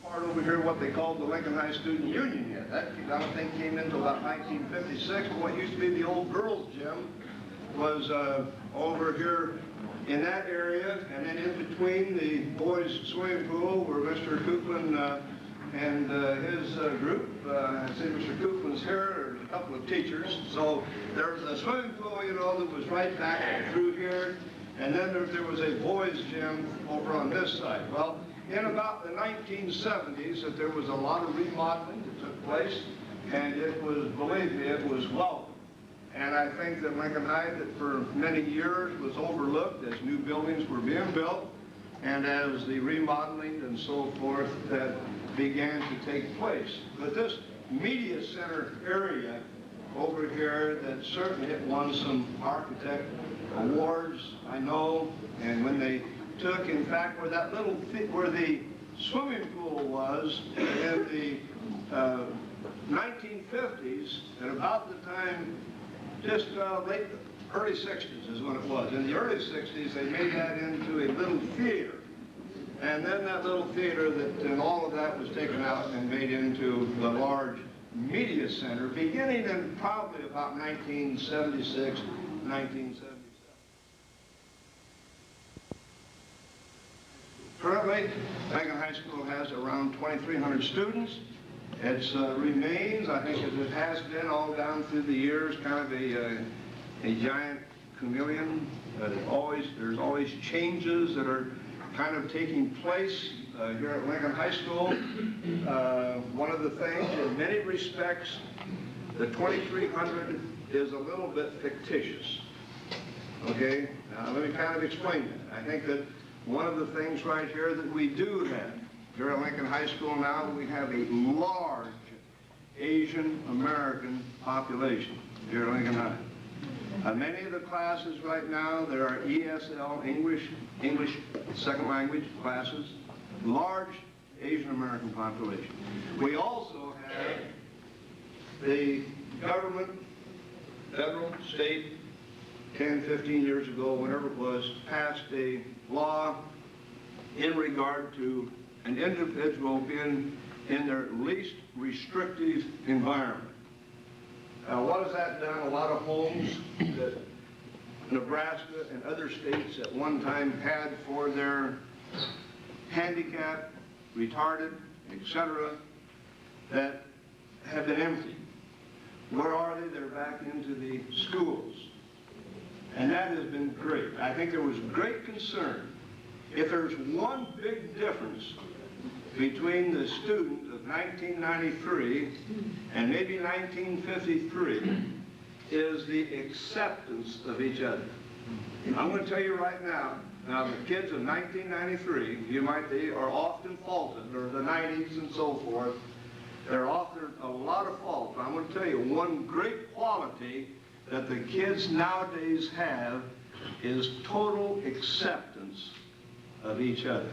Part over here, what they called the Lincoln High Student Union yet. That, I don't think, came into about 1956. What used to be the old girls' gym was over here in that area, and then in between the boys' swimming pool where Mr. Coupland and his group, I see Mr. Coupland's here, there's a couple of teachers. So there's a swimming pool, you know, that was right back through here, and then there was a boys' gym over on this side. Well, in about the 1970s, that there was a lot of remodeling that took place, and it was, believe me, it was welcome. And I think that Lincoln High, that for many years was overlooked as new buildings were being built, and as the remodeling and so forth that began to take place. But this media center area over here, that certainly it won some architect awards, I know, and when they took, in fact, where that little, where the swimming pool was in the 1950s, at about the time, just early 60s is when it was. In the early 60s, they made that into a little theater. And then that little theater, and all of that was taken out and made into the large media center, beginning in probably about 1976, 1977. Currently, Lincoln High School has around 2,300 students. It remains, I think, as it has been all down through the years, kind of a giant chameleon. There's always changes that are kind of taking place here at Lincoln High School. One of the things, in many respects, the 2,300 is a little bit fictitious. Okay, now let me kind of explain that. I think that one of the things right here that we do have here at Lincoln High School now, we have a large Asian American population here at Lincoln High. Many of the classes right now, there are ESL, English second language classes, large Asian American population. We also have the government, federal, state, 10, 15 years ago, whenever it was, passed a law in regard to an individual being in their least restrictive environment. What has that done? A lot of homes that Nebraska and other states at one time had for their handicapped, retarded, etc., that have been empty. Where are they? They're back into the schools. And that has been great. I think there was great concern. If there's one big difference between the student of 1993 and maybe 1953 is the acceptance of each other. I'm going to tell you right now, the kids of 1993, they are often faulted, or the 90s and so forth, they're often a lot of fault. But I'm going to tell you, one great quality that the kids nowadays have is total acceptance of each other.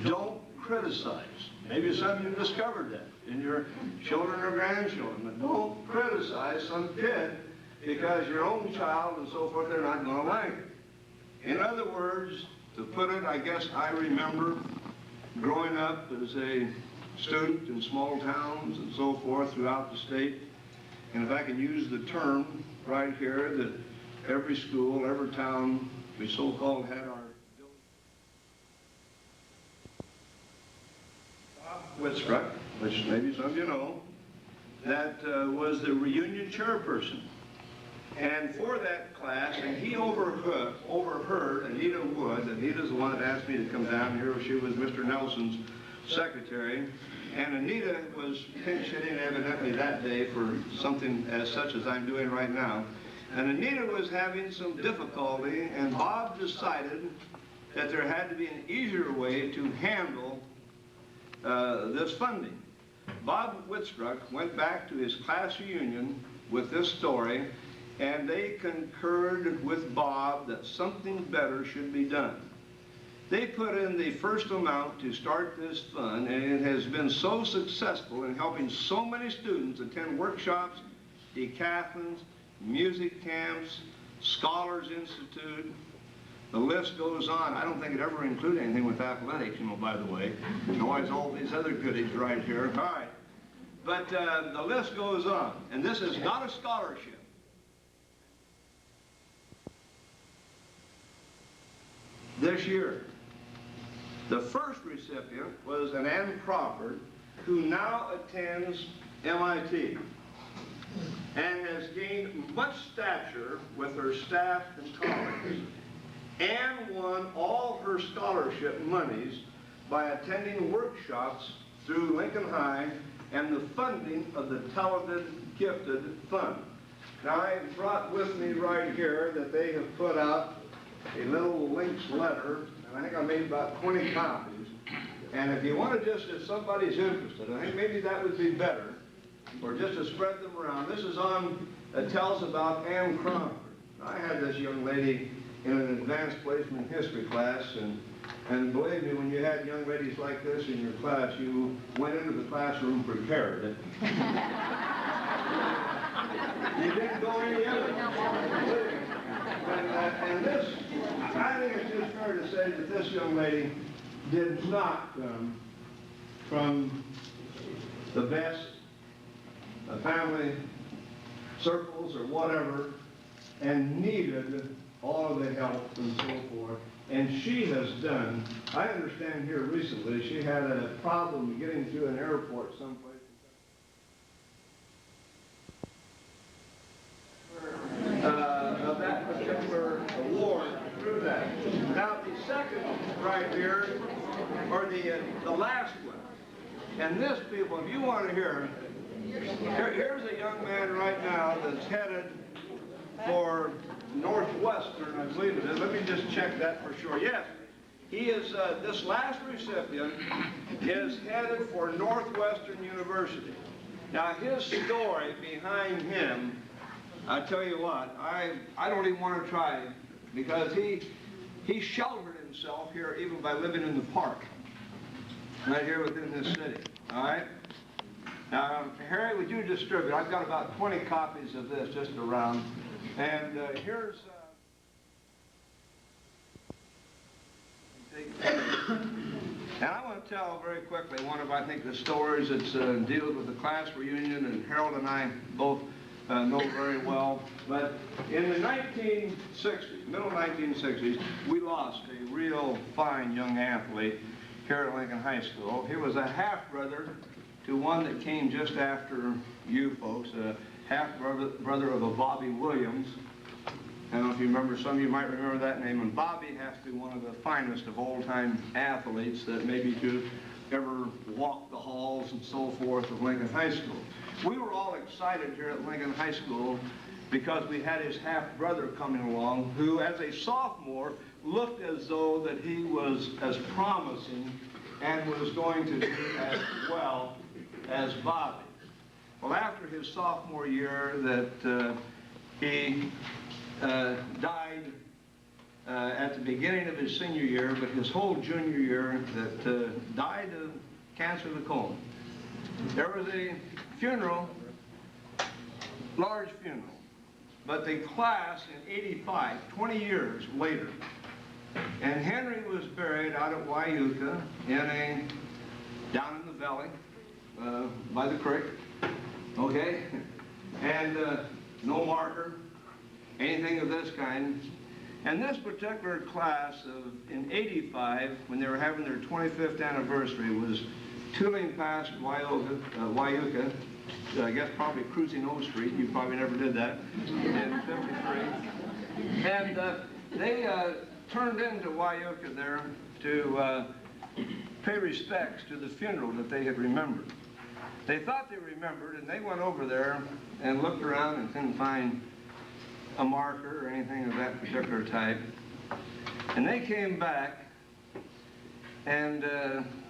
Don't criticize. Maybe some of you discovered that in your children or grandchildren, but don't criticize some kid because your own child and so forth, they're not going to like it. In other words, to put it, I guess I remember growing up as a student in small towns and so forth throughout the state. And if I can use the term right here, that every school, every town, we so-called had our Whitstruck, which maybe some of you know, that was the reunion chairperson. And for that class, and he overheard Anita Wood. Anita's the one that asked me to come down here. She was Mr. Nelson's secretary. And Anita was pinch hitting evidently that day for something as such as I'm doing right now. And Anita was having some difficulty, and Bob decided that there had to be an easier way to handle this funding. Bob Whitstruck went back to his class reunion with this story, and they concurred with Bob that something better should be done. They put in the first amount to start this fund, and it has been so successful in helping so many students attend workshops, decathlons, music camps, Scholars Institute, The list goes on. I don't think it ever included anything with athletics, you know, by the way. Always all these other goodies right here. All right. But the list goes on. And this is not a scholarship. This year, the first recipient was an Ann Crawford, who now attends MIT and has gained much stature with her staff and colleagues, and won all her scholarship monies by attending workshops through Lincoln High and the funding of the Talented Gifted Fund. Now, I brought with me right here that they have put out a little links letter, and I think I made about 20 copies. And if you want to just, if somebody's interested, I think maybe that would be better, or just to spread them around. This is on, it tells about Ann Crawford. I had this young lady in an advanced placement history class, and believe me, when you had young ladies like this in your class, you went into the classroom prepared. You didn't go any other. And this, I think it's just fair to say that this young lady did not come from the best family circles or whatever, and needed all of the help and so forth. And she has done, I understand here recently, she had a problem getting to an airport someplace. Of that particular award through that. Now the second right here, or the last one, and this, people, if you want to hear, here's a young man right now that's headed for Northwestern, I believe it is. Let me just check that for sure. Yes, he is, this last recipient is headed for Northwestern University. Now his story behind him, I tell you what, I don't even want to try, because he sheltered himself here even by living in the park, right here within this city, all right? Now, Harry, would you distribute? I've got about 20 copies of this just around, and here's... And I want to tell very quickly one of, I think, the stories that deals with the class reunion, and Harold and I both know very well. But in the 1960s, middle 1960s, we lost a real fine young athlete here at Lincoln High School. He was a half-brother to one that came just after you folks, a half-brother of a Bobby Williams. I don't know if you remember, some of you might remember that name, and Bobby has to be one of the finest of old-time athletes that maybe could ever walk the halls and so forth of Lincoln High School. We were all excited here at Lincoln High School because we had his half-brother coming along, who as a sophomore looked as though that he was as promising and was going to do as well as Bobby. Well, after his sophomore year that he died at the beginning of his senior year, but his whole junior year that died of cancer of the colon. There was a funeral, large funeral, but the class in '85, 20 years later, and Henry was buried out at Wyuka down in the valley, by the creek, okay, and no marker, anything of this kind. And this particular class in '85, when they were having their 25th anniversary, was tooling past Wyuka, I guess probably cruising O Street. You probably never did that, in '53. And they turned into Wyuka there to pay respects to the funeral that they had remembered. They thought they remembered, and they went over there and looked around and couldn't find a marker or anything of that particular type. And they came back and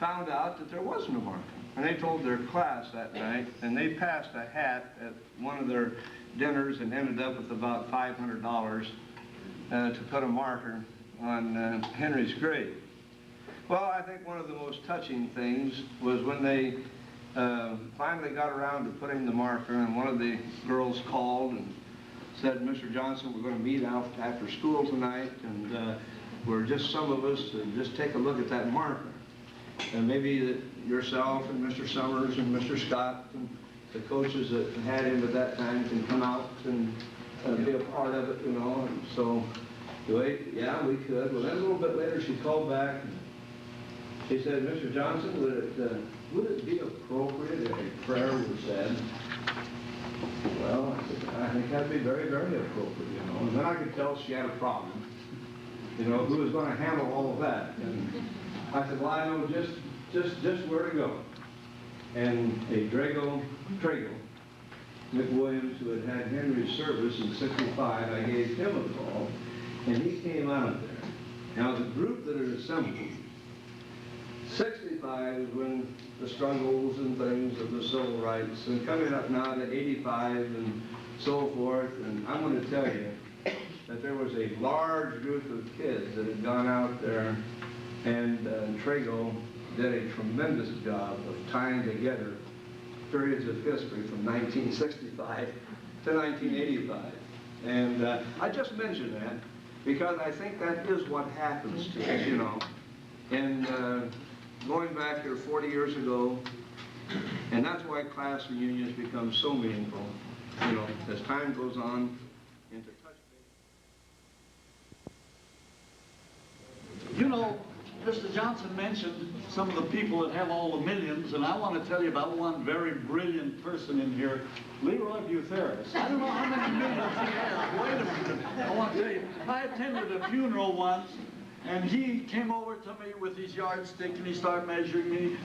found out that there wasn't a marker. And they told their class that night, and they passed a hat at one of their dinners and ended up with about $500 to put a marker on Henry's grave. Well, I think one of the most touching things was when they finally got around to putting the marker, and one of the girls called and said, "Mr. Johnson, we're going to meet out after school tonight, and were just some of us to just take a look at that marker. And maybe that yourself and Mr. Summers and Mr. Scott and the coaches that had him at that time can come out and be a part of it, you know. And so, yeah, we could. Well, then a little bit later she called back. She said, Mr. Johnson, would it be appropriate if a prayer was said? Well, I said, I think that'd be very, very appropriate, you know. And then I could tell she had a problem. You know, who was going to handle all of that? And I said, well, I know just where to go. And a Trago, Mick Williams, who had had Henry's service in '65, I gave him a call, and he came out there. Now, the group that had assembled, '65 is when the struggles and things of the civil rights, and coming up now to '85 and so forth, and I'm going to tell you that there was a large group of kids that had gone out there, and Trago did a tremendous job of tying together periods of history from 1965 to 1985. And I just mentioned that because I think that is what happens to us, you know. And going back here 40 years ago, and that's why class reunions become so meaningful, you know, as time goes on. And to touch base. You know, Mr. Johnson mentioned some of the people that have all the millions, and I want to tell you about one very brilliant person in here, Leroy Butheris. I don't know how many millions he has. Wait a minute. I want to tell you, I attended a funeral once, and he came over to me with his yardstick, and he started measuring me.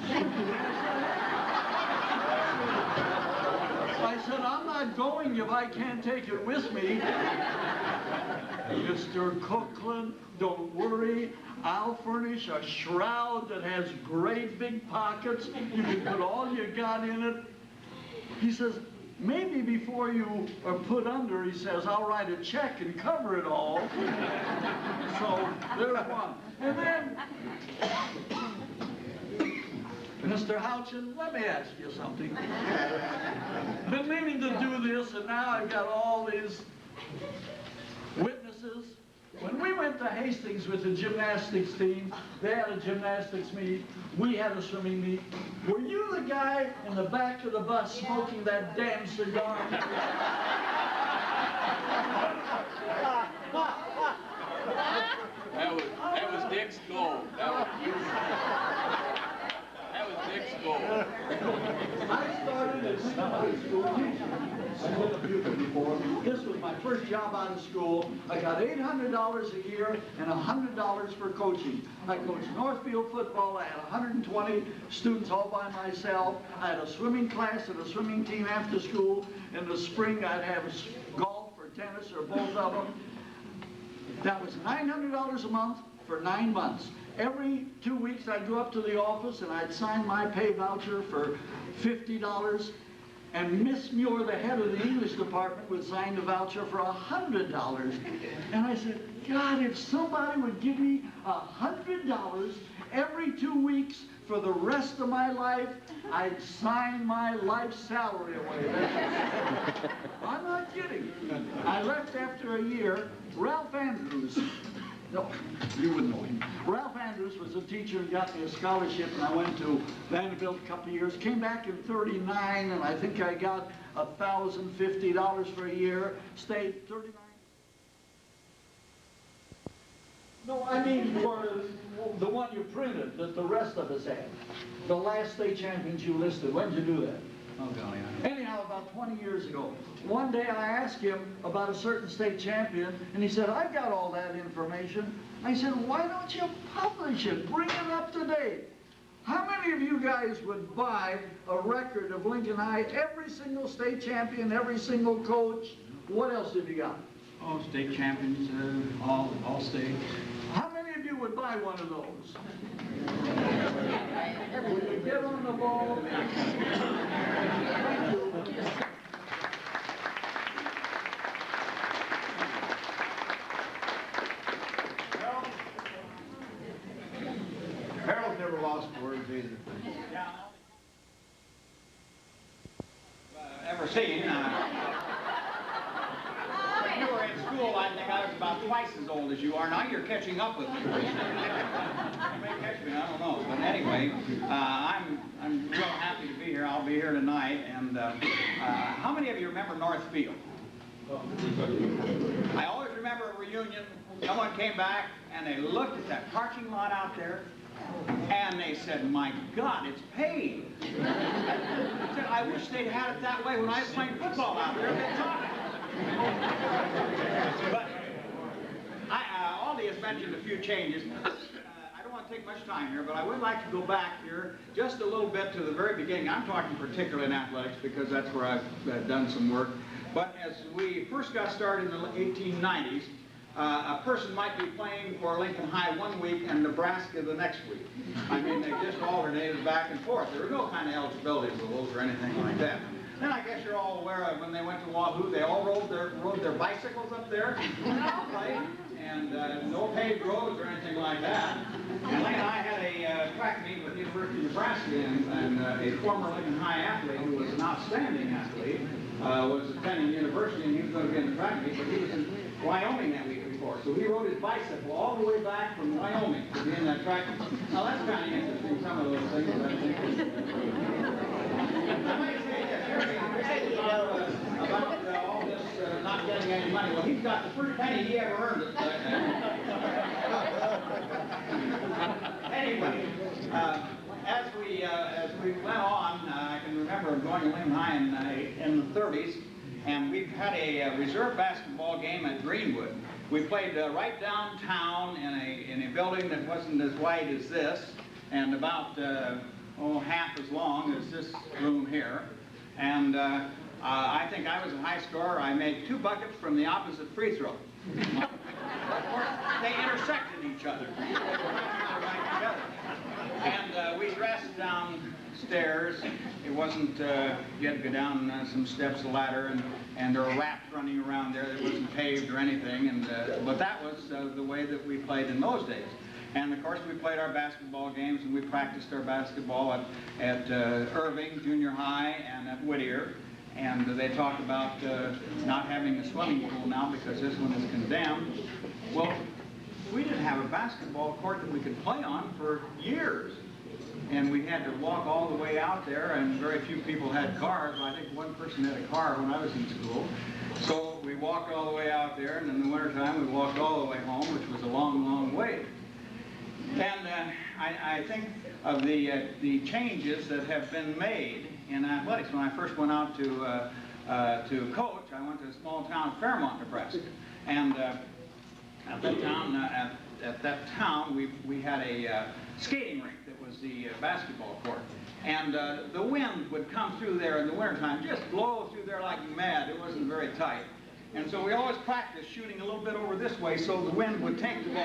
I said, I'm not going if I can't take it with me. Mr. Cookland, don't worry. I'll furnish a shroud that has great big pockets. You can put all you got in it. He says, maybe before you are put under, he says, I'll write a check and cover it all. So there's one. And then, Mr. Houchin, let me ask you something. Been meaning to do this, and now I've got all these witnesses. When we went to Hastings with the gymnastics team, they had a gymnastics meet, we had a swimming meet. Were you the guy in the back of the bus smoking that damn cigar? That was Dick's goal. That was Dick's goal. I started at high school teaching. I did a few before. This was my first job out of school. I got $800 a year and $100 for coaching. I coached Northfield football. I had 120 students all by myself. I had a swimming class and a swimming team after school. In the spring, I'd have golf or tennis or both of them. That was $900 a month for 9 months. Every 2 weeks, I'd go up to the office and I'd sign my pay voucher for $50. And Miss Muir, the head of the English department, would sign the voucher for $100. And I said, God, if somebody would give me $100 every 2 weeks for the rest of my life, I'd sign my life salary away. I'm not kidding. I left after a year. Ralph Andrews, no, you wouldn't know him. Ralph Andrews was a teacher and got me a scholarship, and I went to Vanderbilt a couple of years. Came back in '39, and I think I got $1,050 for a year. Stayed 39. No, I mean for the one you printed that the rest of us had. The last state champions you listed. When did you do that? Oh, golly. Anyhow, about 20 years ago, one day I asked him about a certain state champion, and he said, I've got all that information. I said, why don't you publish it? Bring it up to date. How many of you guys would buy a record of Lincoln High, every single state champion, every single coach? What else have you got? Oh, state champions, all state. How many of you would buy one of those? Will you get on the ball? Thank you. Harold never lost words either. Ever seen. When you were in school, I think I was about twice as old as you are. Now you're catching up with me. You may catch me, I don't know. But anyway, I'm real happy to be here. I'll be here tonight. And how many of you remember Northfield? I always remember a reunion. Someone came back and they looked at that parking lot out there and they said, "My God, it's paved." I said, "I wish they'd had it that way when I was playing football out there." They taught it. But Aldi has mentioned a few changes. I don't want to take much time here, but I would like to go back here just a little bit to the very beginning. I'm talking particularly in athletics because that's where I've done some work. But as we first got started in the 1890s, a person might be playing for Lincoln High one week and Nebraska the next week. I mean, they just alternated back and forth. There were no kind of eligibility rules or anything like that. Then I guess you're all aware of when they went to Wahoo, they all rode their bicycles up there, right? And no paved roads or anything like that. And Lane and I had a track meet with the University of Nebraska, and a former Lincoln High athlete who was an outstanding athlete was attending university, and he was going to be in the track meet, but he was in Wyoming that week before. So he rode his bicycle all the way back from Wyoming to be in that track meet. Now that's kind of interesting, some of those things, I think. I might say this, about all this not getting any money. Well, he's got the first penny he ever earned it. Anyway, as we went on, I can remember going to Lincoln High in the 30s, and we've had a reserve basketball game at Greenwood. We played right downtown in a building that wasn't as wide as this, and about half as long as this room here. And I think I was a high scorer. I made 2 buckets from the opposite free throw. Of course, they intersected each other. And we dressed downstairs. It wasn't, you had to go down some steps, a ladder, and there were rats running around there that wasn't paved or anything. But that was the way that we played in those days. And of course we played our basketball games, and we practiced our basketball at Irving Junior High and at Whittier. And they talk about not having a swimming pool now because this one is condemned. Well, we didn't have a basketball court that we could play on for years. And we had to walk all the way out there, and very few people had cars. I think one person had a car when I was in school. So we walked all the way out there, and in the wintertime we walked all the way home, which was a long, long way. And I think of the changes that have been made in athletics. When I first went out to coach, I went to a small town, Fairmont, Nebraska. And at that town, we had a skating rink that was the basketball court. And the wind would come through there in the wintertime, just blow through there like mad. It wasn't very tight. And so we always practiced shooting a little bit over this way so the wind would take the ball.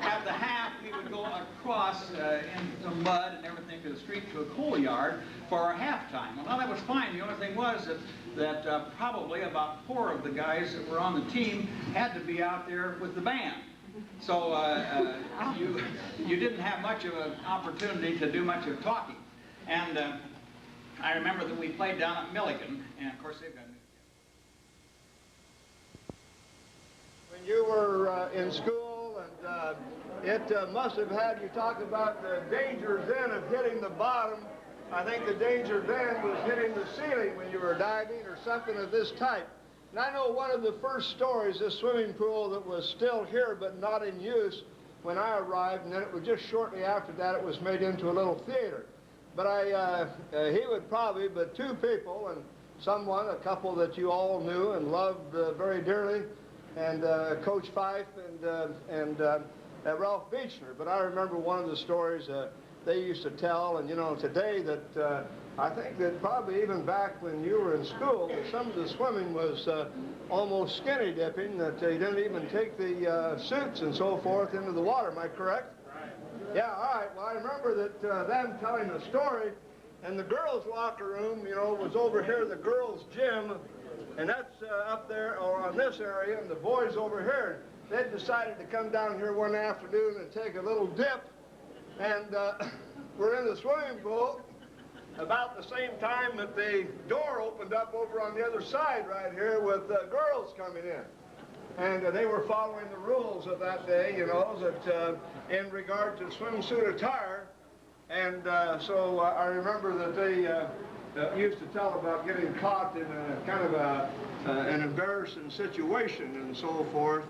At the half, we would go across in the mud and everything to the street to a coal yard for our halftime. Well, that was fine. The only thing was that probably about 4 of the guys that were on the team had to be out there with the band. So you didn't have much of an opportunity to do much of talking. And I remember that we played down at Milligan, and of course they've got... When you were in school, and it must have had you talk about the dangers then of hitting the bottom. I think the danger then was hitting the ceiling when you were diving or something of this type. And I know one of the first stories, this swimming pool that was still here but not in use when I arrived, and then it was just shortly after that it was made into a little theater. But he would probably, but 2 people, and someone, a couple that you all knew and loved very dearly, and Coach Fife and Ralph Beechner. But I remember one of the stories they used to tell, and you know, today that I think that probably even back when you were in school, some of the swimming was almost skinny dipping, that they didn't even take the suits and so forth into the water. Am I correct? Right. Yeah, all right. Well, I remember that them telling the story, and the girls' locker room, you know, was over here, the girls' gym, and that's up there, or on this area, and the boys over here. They decided to come down here one afternoon and take a little dip, and we're in the swimming pool about the same time that the door opened up over on the other side right here with girls coming in. And they were following the rules of that day, you know, that in regard to swimsuit attire. And so I remember that they used to tell about getting caught in a kind of an embarrassing situation and so forth.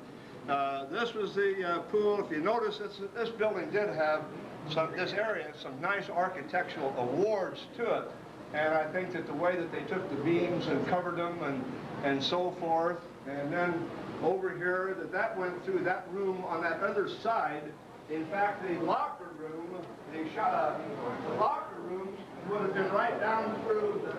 This was the pool. If you notice, this building did have this area, some nice architectural awards to it. And I think that the way that they took the beams and covered them and so forth, and then over here, that went through that room on that other side. In fact, the locker room, the locker rooms would have been right down through the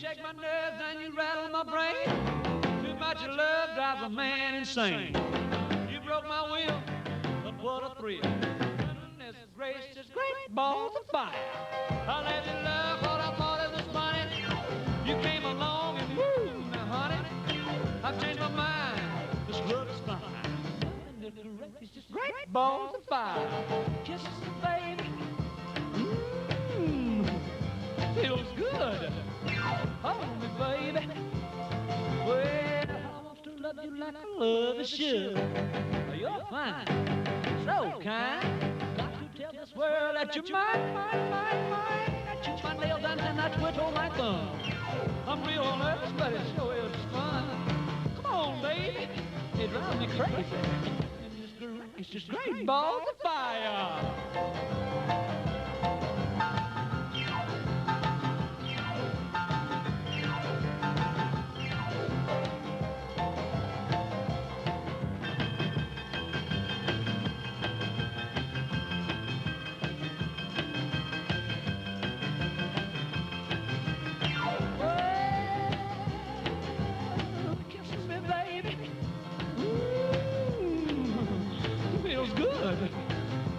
shake my nerves and you rattle my brain. Too much of love drives a man insane. You broke my will, but what a thrill. Goodness gracious, great balls of fire. I let you love what I thought it was funny. You came along and woo, now honey, I've changed my mind. This love is fine. Goodness gracious, great balls of fire. Kisses, baby. Feels good. Hold me, baby. Well, I want to love you like I love you should. You're fine. so kind. Got to tell this world that you're mine, that you my nails and I twitch on my thumb. I'm real nervous, but it sure is fun. Come on, baby, it drives me crazy. And it's just great balls of fire.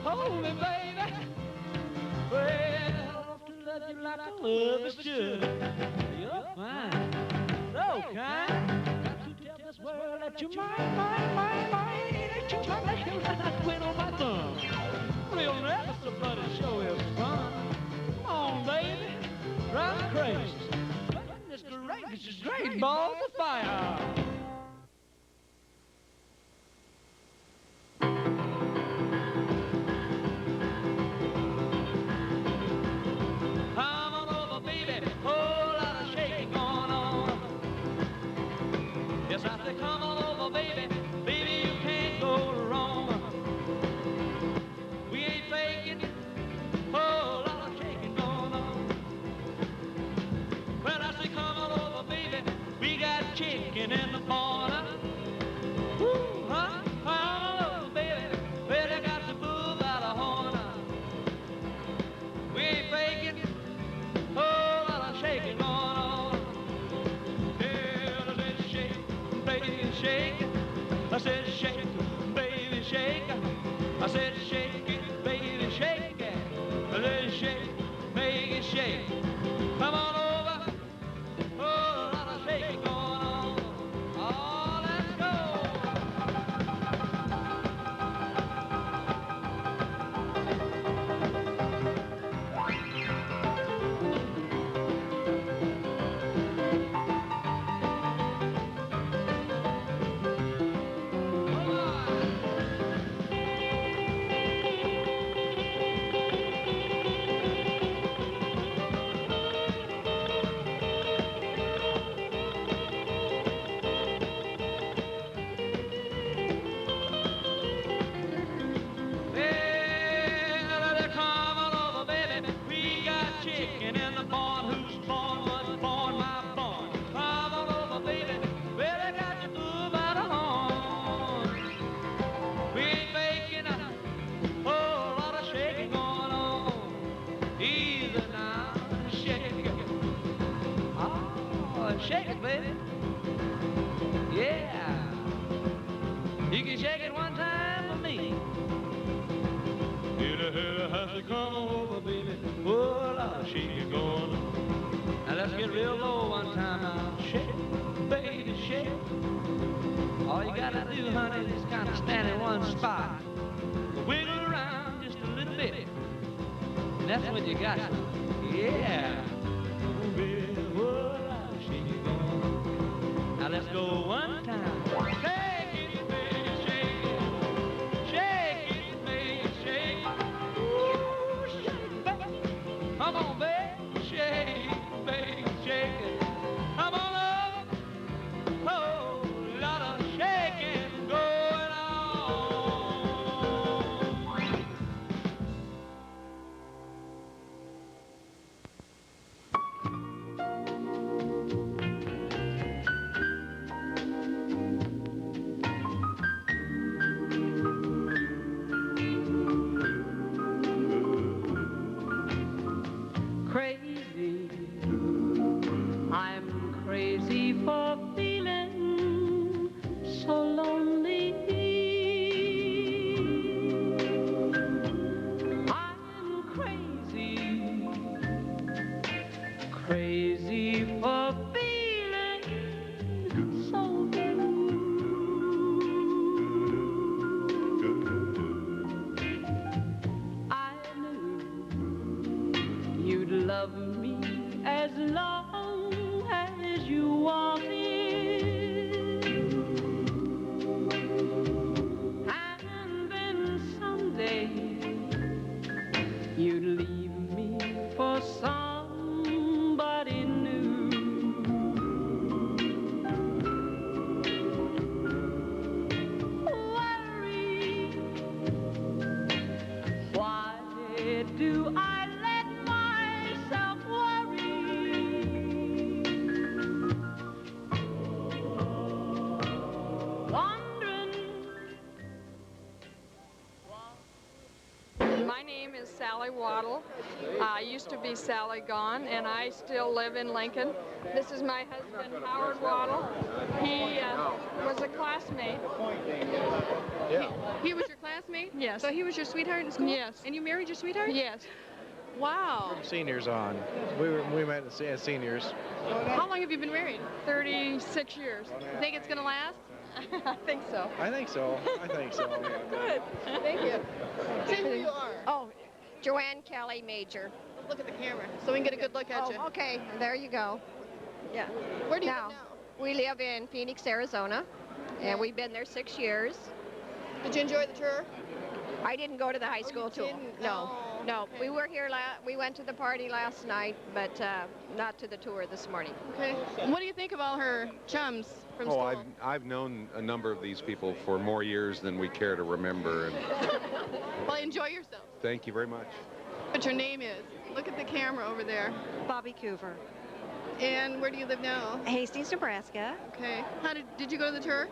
Hold me, baby. Well, to love you like I love is just. You're fine, so kind. Got to tell this world that you're mine, that you're my nails and I quit on my thumb. Real nervous, but it sure is fun. Come on, baby, drive me crazy. It's just great balls of fire. Yes, I say come on over, baby. Baby, you can't go wrong. We ain't faking. Whole lot of shaking going on. Well, I say come on over, baby. We got chicken in the corner. Woo, huh? Come on over, baby. Well, they got the bull by the horn. We ain't faking. Whole lot of shaking going on. Shake it. I said shake it, baby, shake it. I said shake it, baby, shake it. I said shake it, make it shake. Come on over. Oh, a lot of shaking going on. Oh, let's go. Chicken in the barn, who's born, was born, my born. Come on over, baby, well, I got you through by the horn. We ain't making a whole lot of shaking going on. Easy now, shake it. Oh, shake it, baby. Yeah. You can shake it one time for me. Has to come over, baby. Oh, I'll shake it going on. Now let's get real low one time now. Shake it, baby, shake it. All you gotta do, honey, is kind of stand in one spot. Wiggle around just a little bit. And that's when you got it. Yeah. Oh, baby, oh, I'll shake it going on. Now let's go one time. Shake it, baby, shake it. Shake it, baby, shake it. Come on, baby, shake it, baby, shake it. Come on up, whole lot of shaking going on. Crazy, I'm crazy for feeling so lonely. I'm crazy, crazy for feeling so blue. I knew you'd love me as long as you wanted. And then someday Sally Waddle. I used to be Sally Gone, and I still live in Lincoln. This is my husband, Howard Waddle. He was a classmate. He was your classmate? Yes. So he was your sweetheart in school? Yes. And you married your sweetheart? Yes. Wow. Seniors on. We met as seniors. How long have you been married? 36 years. You think it's going to last? I think so. I think so. Good. Thank you. Say who you are. Oh, Joanne Kelly, Major. Let's look at the camera so we can get a good look at you. Oh, okay, there you go. Yeah. Where do you Now, live now? we live in Phoenix, Arizona, and we've been there 6 years. Did you enjoy the tour? I didn't go to the high school tour. didn't? No, Oh, no. okay. We were here. We went to the party last night, but not to the tour this morning. Okay. What do you think of all her chums from Oh, school? I've known a number of these people for more years than we care to remember, and Well, enjoy yourself. thank you very much. What your name is. Look at the camera over there. Bobby Coover. And where do you live now? Hastings, Nebraska. Okay. How did you go to the tour?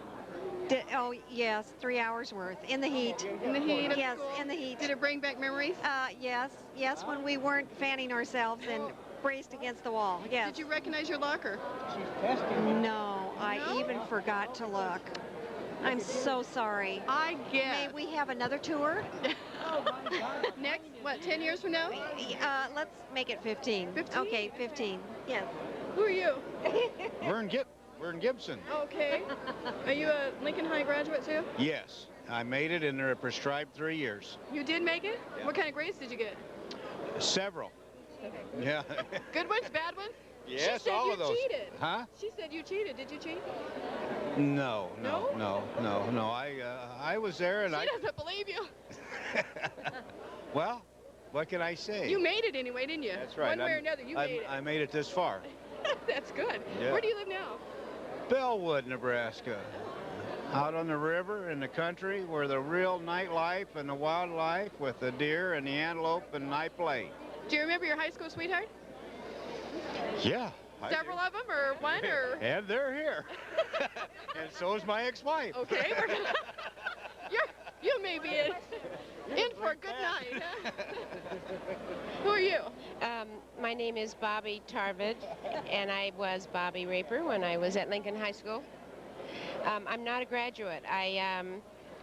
Oh, yes, 3 hours worth. In the heat. In the heat of Yes, school? in the heat. Did it bring back memories? Yes, when we weren't fanning ourselves and braced against the wall. Yes. Did you recognize your locker? No, I No? even forgot to look. I'm so sorry. I May guess. we have another tour? Next, what, 10 years from now? Let's make it 15. 15? Okay, 15. Yes. Who are you? Vern Gibson. Okay. Are you a Lincoln High graduate too? Yes, I made it in a prescribed 3 years. You did make it? What kind of grades did you get? Several. Yeah. Good ones, bad ones? Yes, she said all you of those. Cheated. Huh? She said you cheated. Did you cheat? No. No? I was there and She doesn't believe you. well, what can I say? You made it anyway, didn't you? That's right. One way or another, you made it. I made it this far. That's good. Yeah. Where do you live now? Bellwood, Nebraska. Out on the river in the country where the real nightlife and the wildlife with the deer and the antelope and I play. Do you remember your high school sweetheart? Yeah. I Several of them, or one, or? And they're here. And so is my ex-wife. Okay. You may be in for a good night. Huh? Who are you? My name is Bobby Tarvid, and I was Bobby Raper when I was at Lincoln High School. I'm not a graduate.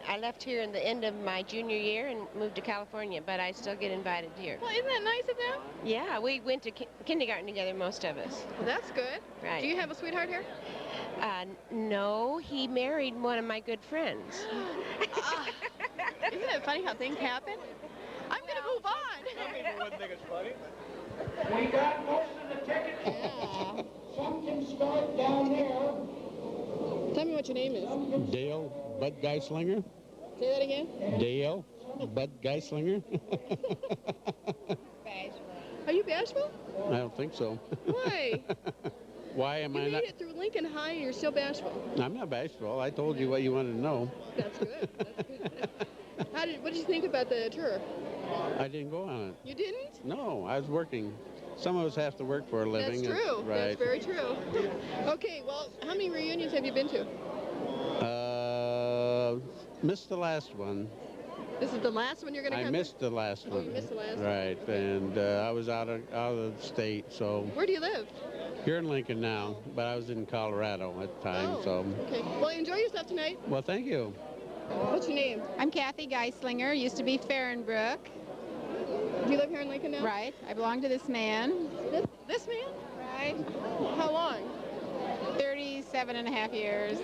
I left here in the end of my junior year and moved to California, but I still get invited here. Well, isn't that nice of them? Yeah, we went to kindergarten together, most of us. Well, that's good. Right. Do you have a sweetheart here? No, he married one of my good friends. Isn't it funny how things happen? I'm going to move on. Some people wouldn't think it's funny. We got most of the tickets. Yeah. Some can start down there. Tell me what your name is. Dale Bud Geislinger. Say that again. Dale Bud Geislinger. Are you bashful? I don't think so. Why? Why am You I made not? it through Lincoln High and you're still bashful. I'm not bashful. I told you what you wanted to know. That's good. That's good. What did you think about the tour? I didn't go on it. You didn't? No, I was working. Some of us have to work for a living. That's true. Right. That's very true. Okay, well, how many reunions have you been to? Missed the last one. This is the last one you're going to I come missed the last Oh, one. you missed the last one. Right, and I was out of the state, so Where do you live? here in Lincoln now, but I was in Colorado at the time, Oh, so. okay. Well, enjoy yourself tonight. Well, thank you. What's your name? I'm Kathy Geislinger, used to be Farrenbrook. Do you live here in Lincoln now? Right. I belong to this man. This man? Right. How long? 37 and a half years.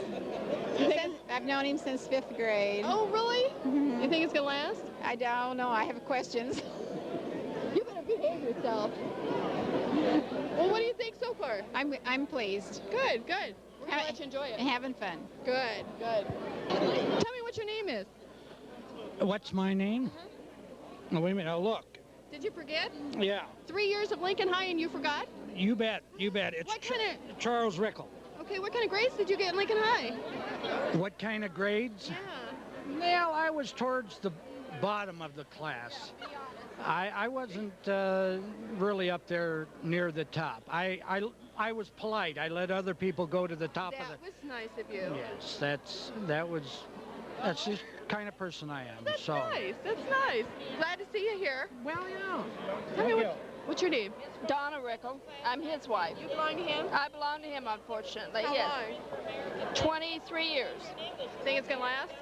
I've known him since 5th grade. Oh, really? You think it's going to last? I don't know. I have questions. You better behave yourself. Well, what do you think so far? I'm pleased. Good, good. We're going to let you enjoy it. Having fun. Good, good. Tell me what your name is. What's my name? Oh, wait a minute. Oh, look. Did you forget? Yeah. 3 years of Lincoln High and you forgot? You bet. You bet. It's What kind of... Charles Rickle. Okay, what kind of grades did you get in Lincoln High? What kind of grades? Yeah. Well, I was towards the bottom of the class. I wasn't really up there near the top. I was polite. I let other people go to the top of the... That was nice of you. Yes, that was That's the kind of person I am. That's so. nice. That's nice. Glad to see you here. Well, yeah. Tell me what's your name? Donna Rickle. I'm his wife. You belong to him? I belong to him, unfortunately. How yes. long? 23 years. Think it's gonna last?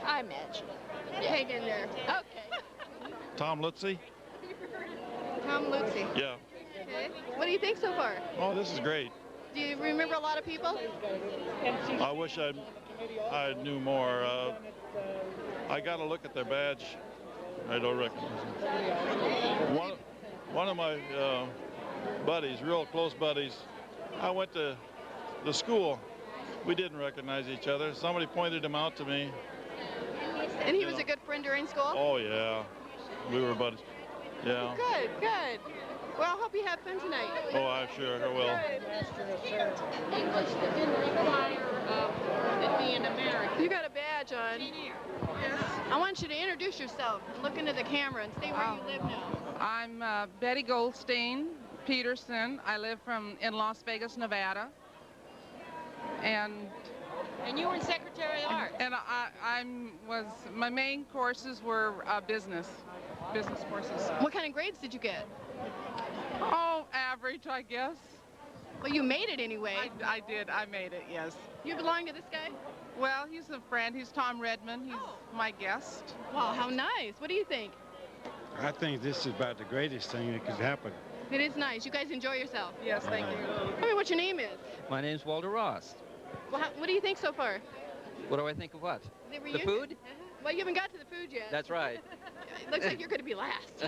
I imagine. Hang in there. Okay. Tom Lutzy? Tom Lutzy. Yeah. Okay. What do you think so far? Oh, this is great. Do you remember a lot of people? I wish I knew more. I got to look at their badge. I don't recognize them. One of my buddies, real close buddies, I went to the school. We didn't recognize each other. Somebody pointed him out to me. And he was a good friend during school? Oh, yeah. We were buddies. Yeah. Good, good. Well, I hope you have fun tonight. Oh, I'm sure I will. English didn't require being American. You got a badge on. Yes. I want you to introduce yourself and look into the camera and say where you live now. I'm Betty Goldstein Peterson. I live in Las Vegas, Nevada. And you were in Secretary of Arts. And my main courses were business courses. What kind of grades did you get? Oh, average, I guess. Well, you made it anyway. I did. I made it, yes. You belong to this guy? Well, he's a friend. He's Tom Redmond. He's my guest. Wow, how nice. What do you think? I think this is about the greatest thing that could happen. It is nice. You guys enjoy yourself. Yes, thank you. Tell me what your name is. My name's Walter Ross. Well, what do you think so far? What do I think of what? The food? Well, you haven't got to the food yet. That's right. It looks like you're going to be last.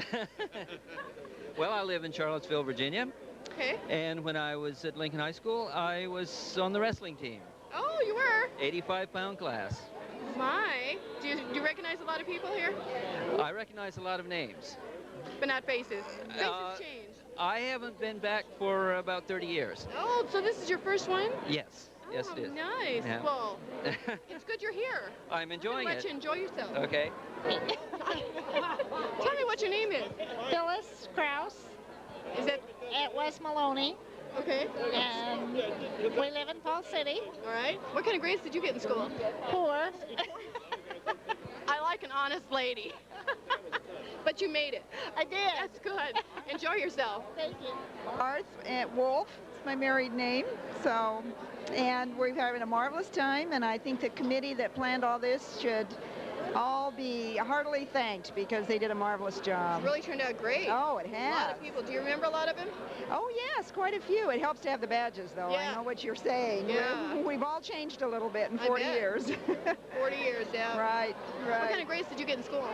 Well, I live in Charlottesville, Virginia. Okay. And when I was at Lincoln High School, I was on the wrestling team. Oh, you were? 85-pound class. My. Do you recognize a lot of people here? I recognize a lot of names. But not faces. Faces change. I haven't been back for about 30 years. Oh, so this is your first one? Yes. Yes, it is. Nice. Yeah. Well, it's good you're here. I'm enjoying Let it. you enjoy yourself. Okay. Tell me what your name is. Phyllis Krause. Is it at West Maloney? Okay. And we live in Falls City. All right. What kind of grades did you get in school? Poor. I like an honest lady. But you made it. I did. That's good. Enjoy yourself. Thank you. Arth and Wolf, it's my married name. So, and we're having a marvelous time, and I think the committee that planned all this should all be heartily thanked because they did a marvelous job. It really turned out great. Oh, it has. A lot of people. Do you remember a lot of them? Oh, yes, quite a few. It helps to have the badges, though. Yeah. I know what you're saying. Yeah. We've all changed a little bit in 40 years. 40 years, yeah. Right, right. What kind of grades did you get in school?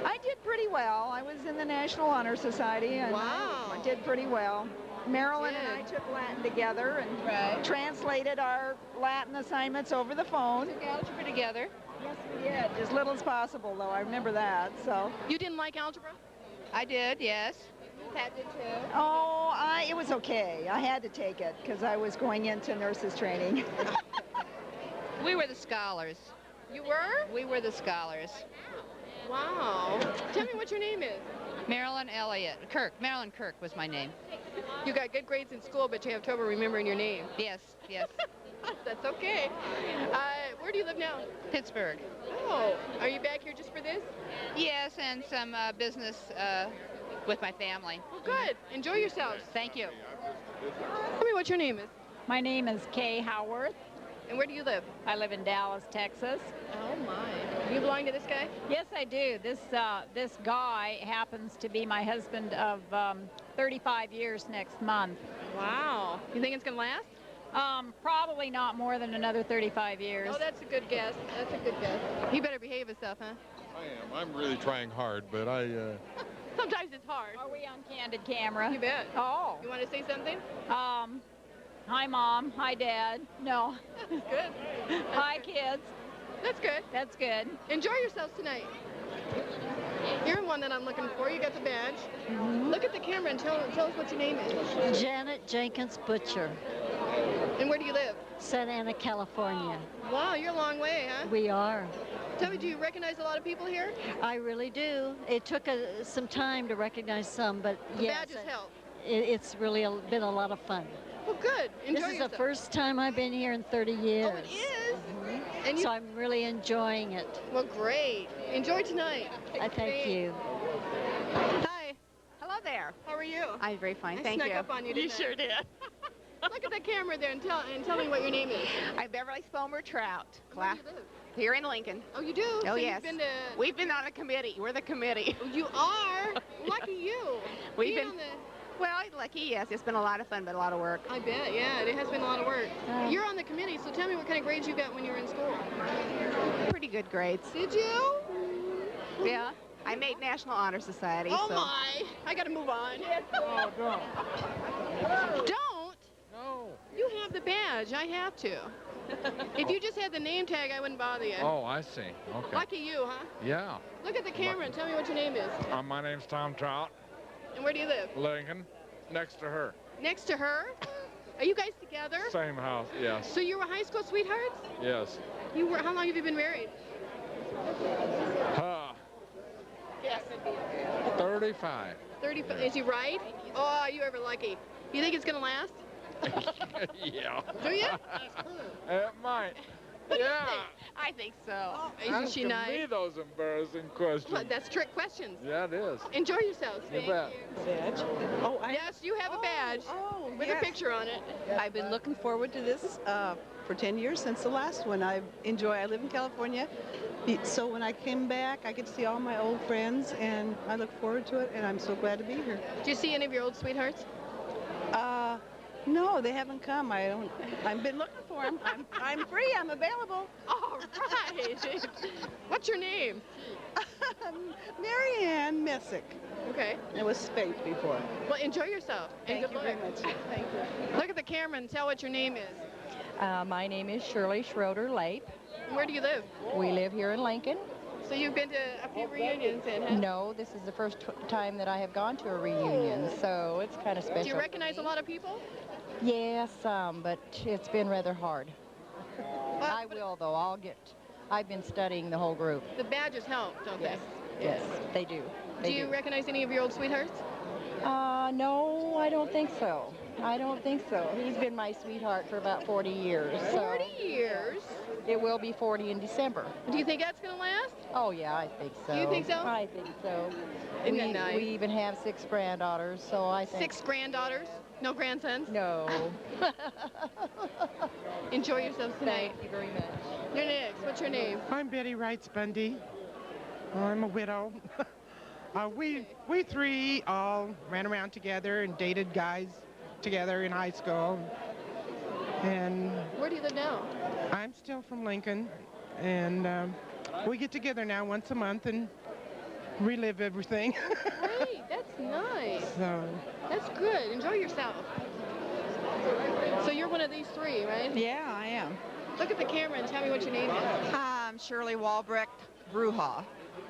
I did pretty well. I was in the National Honor Society, and I did pretty well. Marilyn and I took Latin together and translated our Latin assignments over the phone. Took algebra together. Yes, we did. As little as possible, though. I remember that. So. You didn't like algebra? I did, yes. Pat did too. Oh, it was okay. I had to take it because I was going into nurses training. We were the scholars. You were? We were the scholars. Wow. Tell me what your name is. Marilyn Elliott. Marilyn Kirk was my name. You got good grades in school, but you have trouble remembering your name. Yes, yes. That's okay. Where do you live now? Pittsburgh. Oh, are you back here just for this? Yes, and some business with my family. Well, good. Enjoy yourselves. Thank you. Tell me what your name is. My name is Kay Howarth. And where do you live? I live in Dallas, Texas. Oh my. You belong to this guy? Yes, I do. This guy happens to be my husband of 35 years next month. Wow. You think it's gonna last? Probably not more than another 35 years. Oh, that's a good guess. That's a good guess. He better behave himself, huh? I am. I'm really trying hard, but Sometimes it's hard. Are we on candid camera? You bet. Oh. You want to say something? Hi, Mom. Hi, Dad. No. Good. Hi, kids. That's good. That's good. Enjoy yourselves tonight. You're the one that I'm looking for. You got the badge. Look at the camera and tell us what your name is. Janet Jenkins Butcher. And where do you live? Santa Ana, California. Wow, you're a long way, huh? We are. Tell me, do you recognize a lot of people here? I really do. It took some time to recognize some, but yes. The badges help. It's really been a lot of fun. Well, good. Enjoy This is yourself. the first time I've been here in 30 years. Oh, it is? And so I'm really enjoying it. Well, great. Enjoy tonight. I thank you. Hi. Hello there. How are you? I'm very fine, I thank snuck you. up on you, You didn't I? sure did. Look at the camera there and tell me what your name is. I'm Beverly Spomer Trout. Where do you live? Here in Lincoln. Oh, you do? Oh, So yes. You've been to... We've been on a committee. We're the committee. You are? Lucky you. We've Being been... on the... Well, lucky, yes. It's been a lot of fun, but a lot of work. I bet, yeah. It has been a lot of work. You're on the committee, so tell me what kind of grades you got when you were in school. Pretty good grades. Did you? Yeah. I made National Honor Society. Oh, so. my. I got to move on. Oh, don't. Don't? No. You have the badge. I have to. If you just had the name tag, I wouldn't bother you. Oh, I see. Okay. Lucky you, huh? Yeah. Look at the camera and tell me what your name is. My name's Tom Trout, And where do you live? Lincoln, next to her. Next to her? Are you guys together? Same house, yes. So you were high school sweethearts? Yes. You were. How long have you been married? Yes. 35. 35. Is he right? Oh, are you ever lucky? You think it's gonna last? Yeah. Do you? It might. Yeah. I think so. Isn't she nice? Me those embarrassing questions. Well, that's trick questions. Yeah, it is. Enjoy yourselves. You bet. Badge. Oh, yes, you have a badge with a picture on it. I've been looking forward to this for 10 years since the last one. I live in California, so when I came back, I get to see all my old friends, and I look forward to it, and I'm so glad to be here. Do you see any of your old sweethearts? No, they haven't come. I've been looking for them. I'm free. I'm available. All right. What's your name? Mary Ann Messick. Okay. It was Spate before. Well, enjoy yourself. And Thank good you luck. very much. Thank you. Look at the camera and tell what your name is. My name is Shirley Schroeder Lape. Where do you live? We live here in Lincoln. So you've been to a few reunions then, huh? No, this is the first time that I have gone to a reunion, so it's kind of special. Do you recognize a lot of people? Yes, but it's been rather hard. I will, though. I've been studying the whole group. The badges help, don't Yes, yes, they do. they? Do you recognize any of your old sweethearts? No, I don't think so. I don't think so. He's been my sweetheart for about 40 years. 40 years? It will be 40 in December. Do you think that's going to last? Oh, yeah, I think so. Do you think so? I think so. Isn't that nice? We even have 6 granddaughters, so I think... 6 granddaughters? No grandsons? No. Enjoy yourselves tonight. Thank you very much. You're next. What's your name? I'm Betty Wrights Bundy. I'm a widow. We three all ran around together and dated guys together in high school. And Where do you live now? I'm still from Lincoln, and we get together now once a month and relive everything. Great, that's nice. So, That's good. Enjoy yourself. So you're one of these 3, right? Yeah, I am. Look at the camera and tell me what your name is. Hi, I'm Shirley Walbrecht Bruja,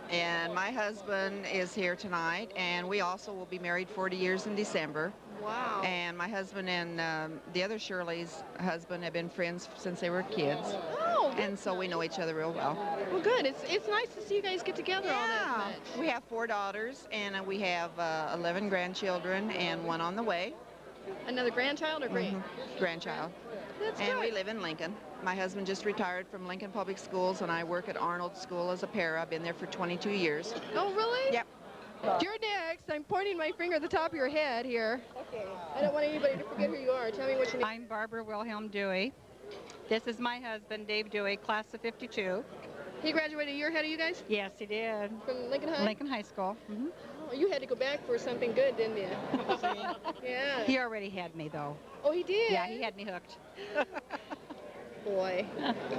and my husband is here tonight, and we also will be married 40 years in December. Wow. And my husband and the other Shirley's husband have been friends since they were kids. Oh, and so we know each other real well. Well, good. It's nice to see you guys get together all that much. We have 4 daughters, and we have 11 grandchildren, and 1 on the way. Another grandchild or great? Grandchild. That's and good. we live in Lincoln. My husband just retired from Lincoln Public Schools, and I work at Arnold School as a para. I've been there for 22 years. Oh, really? Yep. You're next. I'm pointing my finger at the top of your head here. Okay. I don't want anybody to forget who you are. Tell me what your name is. I'm Barbara Wilhelm Dewey. This is my husband, Dave Dewey, class of 52. He graduated a year ahead of you guys? Yes, he did. From Lincoln High? Lincoln High School. Mm-hmm. Oh, you had to go back for something good, didn't you? Yeah. He already had me, though. Oh, he did? Yeah, he had me hooked. Boy.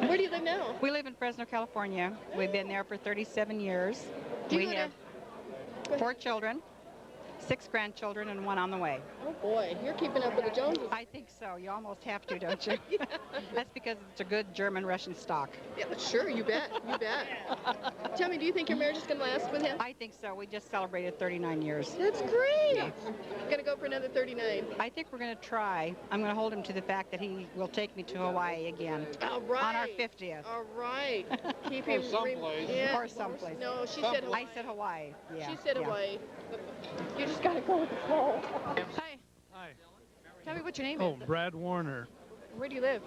Where do you live now? We live in Fresno, California. We've been there for 37 years. Do you We have 4 children, 6 grandchildren, and 1 on the way. Oh, boy. You're keeping up with the Joneses. I think so. You almost have to, don't you? That's because it's a good German-Russian stock. Yeah, sure. You bet. You bet. Tell me, do you think your marriage is going to last with him? I think so. We just celebrated 39 years. That's great. Going to go for another 39. I think we're going to try. I'm going to hold him to the fact that he will take me to Hawaii again. All right. On our 50th. All right. Keep him. someplace. Yeah. Or someplace. No, she said Hawaii. I said Hawaii. Yeah. She said yeah. Hawaii. You just got to go with the flow. Hi. Hi. Tell me what your name Oh, is. Brad Warner, Where do you live?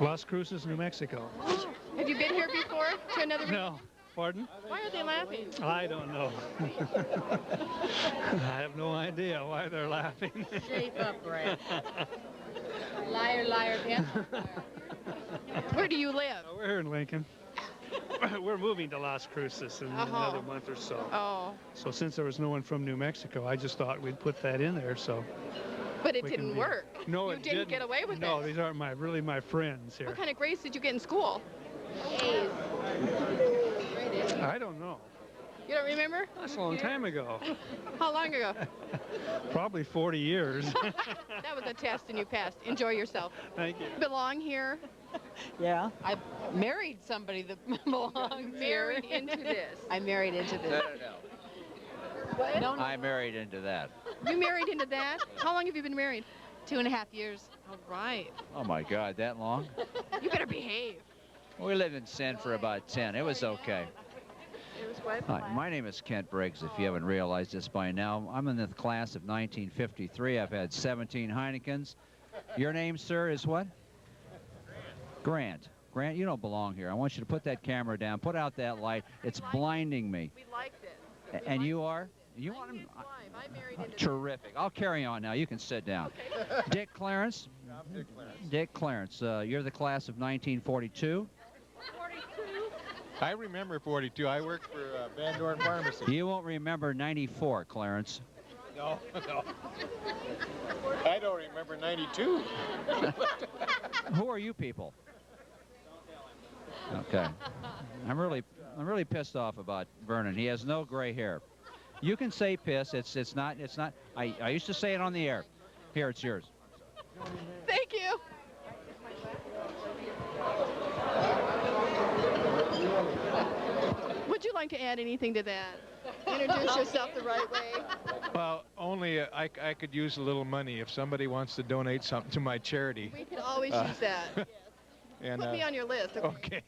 Las Cruces, New Mexico. Oh, Have you been here before to another reunion? No. Pardon? Why are they laughing? I don't know. I have no idea why they're laughing. Shape up, Brad. Liar, liar, pants. Where do you live? We're here in Lincoln. We're moving to Las Cruces in another month or so. Oh. So since there was no one from New Mexico, I just thought we'd put that in there. So. But it didn't work. No, you didn't get away with it. No, these aren't really my friends here. What kind of grades did you get in school? A's. I don't know. You don't remember? That's a long time ago. How long ago? Probably 40 years. That was a test and you passed. Enjoy yourself. Thank you. Belong here? Yeah. I married somebody that belongs Married here. into this. I married into this. What? No, I married into that. You married into that? How long have you been married? 2.5 years. All right. Oh my God, that long? You better behave. We lived in sin for about 10. It was okay. It was what? Hi, my name is Kent Briggs, if you haven't realized this by now. I'm in the class of 1953. I've had 17 Heinekens. Your name, sir, is what? Grant. Grant, you don't belong here. I want you to put that camera down. Put out that light. It's blinding me. We liked it. And you are? You want him? Terrific. I'll carry on now. You can sit down. Okay. Dick Clarence. I'm Dick Clarence. Dick Clarence. You're the class of 1942. 42. I remember 42. I worked for Van Dorn Pharmacy. You won't remember 94, Clarence. No, no. I don't remember 92. Who are you people? Okay. I'm really pissed off about Vernon. He has no gray hair. You can say piss. It's not. I used to say it on the air. Here, it's yours. Thank you. Would you like to add anything to that? Introduce yourself the right way. Well, only I could use a little money if somebody wants to donate something to my charity. We could always use that. And, put me on your list. Okay.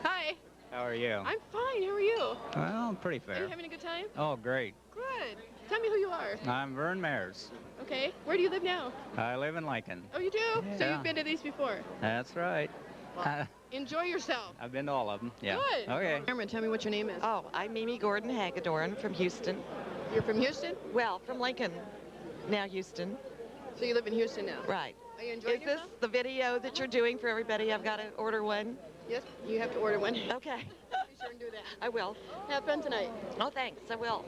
Hi. How are you? I'm fine. How are you? Well, pretty Are fair. you having a good time? Oh, great. Good. Tell me who you are. I'm Vern Mayers. Okay. Where do you live now? I live in Lincoln. Oh, you do? So Yeah. you've been to these before? That's right. Enjoy yourself. I've been to all of them. Yeah. Good. Okay. Cameron, tell me what your name is. Oh, I'm Mimi Gordon Hagedorn from Houston. You're from Houston? Well, from Lincoln, now Houston. So you live in Houston now? Right. Are you enjoying Is this the video that you're doing for everybody? I've got to order one. Yes, you have to order one. Okay. Be sure and do that. I will. Have fun tonight. Oh, thanks. I will.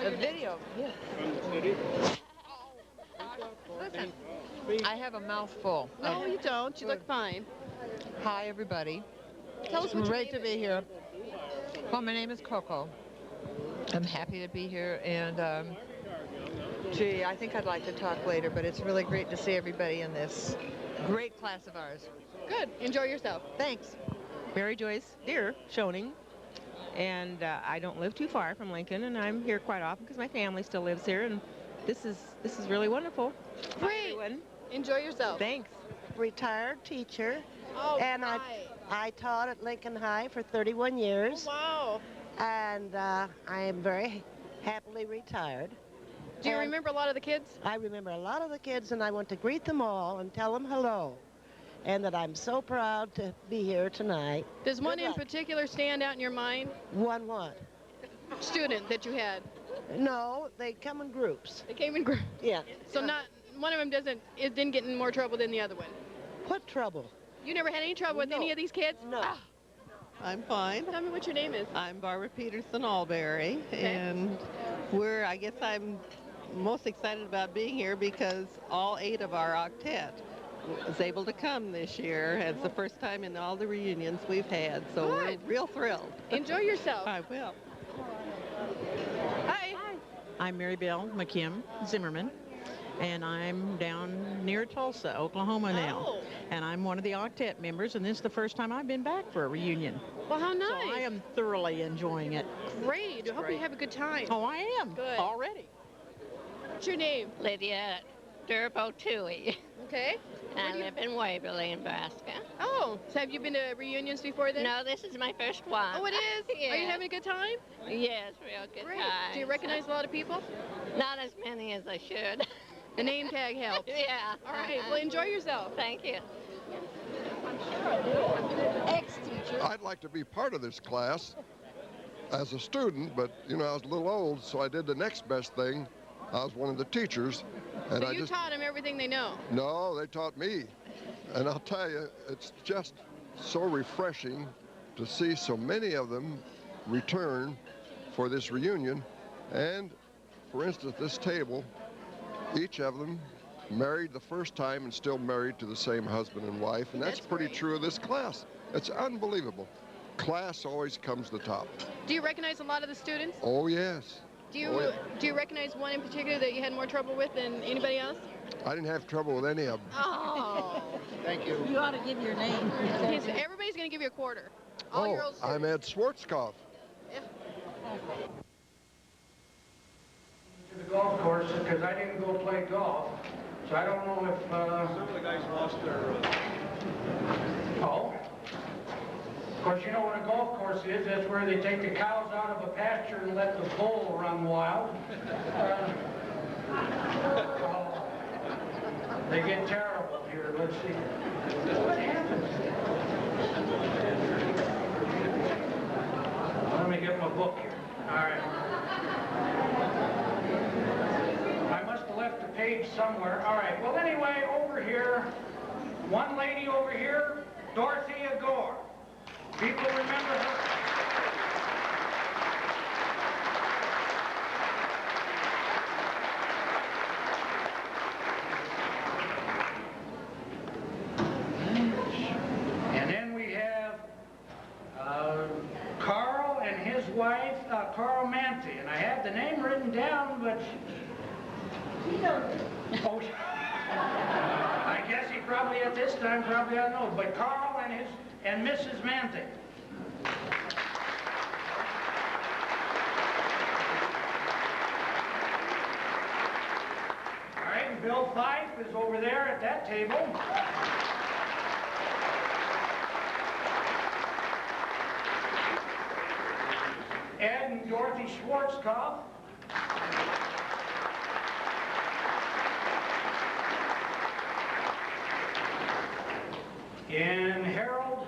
A video. Yeah. Listen, I have a mouthful. No, you don't. You look fine. Hi, everybody. Tell us what I'm your ready name to be is. here. Well, my name is Coco. I'm happy to be here, and gee, I think I'd like to talk later, but it's really great to see everybody in this great class of ours. Good. Enjoy yourself. Thanks. Mary Joyce Deer, Schoening. And I don't live too far from Lincoln, and I'm here quite often because my family still lives here, and this is really wonderful. Great. Enjoy yourself. Thanks. Retired teacher. Oh, and I taught at Lincoln High for 31 years. Oh, wow. And I am very happily retired. Do you remember a lot of the kids? I remember a lot of the kids, and I want to greet them all and tell them hello. And that I'm so proud to be here tonight. Does one in particular stand out in your mind? One what? Student that you had? No, they come in groups. They came in groups? Yeah. So not one of them didn't get in more trouble than the other one? What trouble? You never had any trouble with any of these kids? No. Ah. I'm fine. Tell me what your name is. I'm Barbara Peterson Alberry, and I guess I'm most excited about being here because all 8 of our octet was able to come this year. It's the first time in all the reunions we've had, so we're real thrilled. Enjoy yourself. I will. Hi. I'm Mary Bell McKim Zimmerman, and I'm down near Tulsa, Oklahoma now. Oh. And I'm one of the octet members, and this is the first time I've been back for a reunion. Well, how nice. So I am thoroughly enjoying it. Great. I hope you have a good time. Oh, I am. Good. Already. What's your name? Lydia Durbo Toohey. Okay. I live in Waverly, Nebraska. Oh, so have you been to reunions before then? No, this is my first one. Oh, it is? Yes. Are you having a good time? Yes, real good Great. time. Do you recognize a lot of people? Not as many as I should. The name tag helps. Yeah. All right. Well, enjoy yourself. Thank you. Ex-teacher. I'd like to be part of this class as a student, but you know, I was a little old, so I did the next best thing. I was one of the teachers, and So you taught them everything they know. No, they taught me. And I'll tell you, it's just so refreshing to see so many of them return for this reunion. And for instance, this table, each of them married the first time and still married to the same husband and wife, and that's pretty true of this class. It's unbelievable. Class always comes to the top. Do you recognize a lot of the students? Oh, yes. Do you Oh, yeah. do you recognize one in particular that you had more trouble with than anybody else? I didn't have trouble with any of them. Oh. Thank you. You ought to give your name. Everybody's going to give you a quarter. All your old I'm Ed Schwarzkopf. Yeah. To the golf course because I didn't go play golf, so I don't know if. Some of the guys lost their. Oh. Of course, you know what a golf course is. That's where they take the cows out of a pasture and let the bull run wild. They get terrible here. Let's see. What happened? Let me get my book here. All right. I must have left the page somewhere. All right. Well, anyway, over here, one lady over here, Dorothea Gore. People remember her. And then we have Carl and his wife, Carl Manty. And I had the name written down, but... Oh, I guess he probably at this time, probably I don't know. But Carl and Mrs. Manty. All right, and Bill Fife is over there at that table. Ed and Dorothy Schwarzkopf. And Harold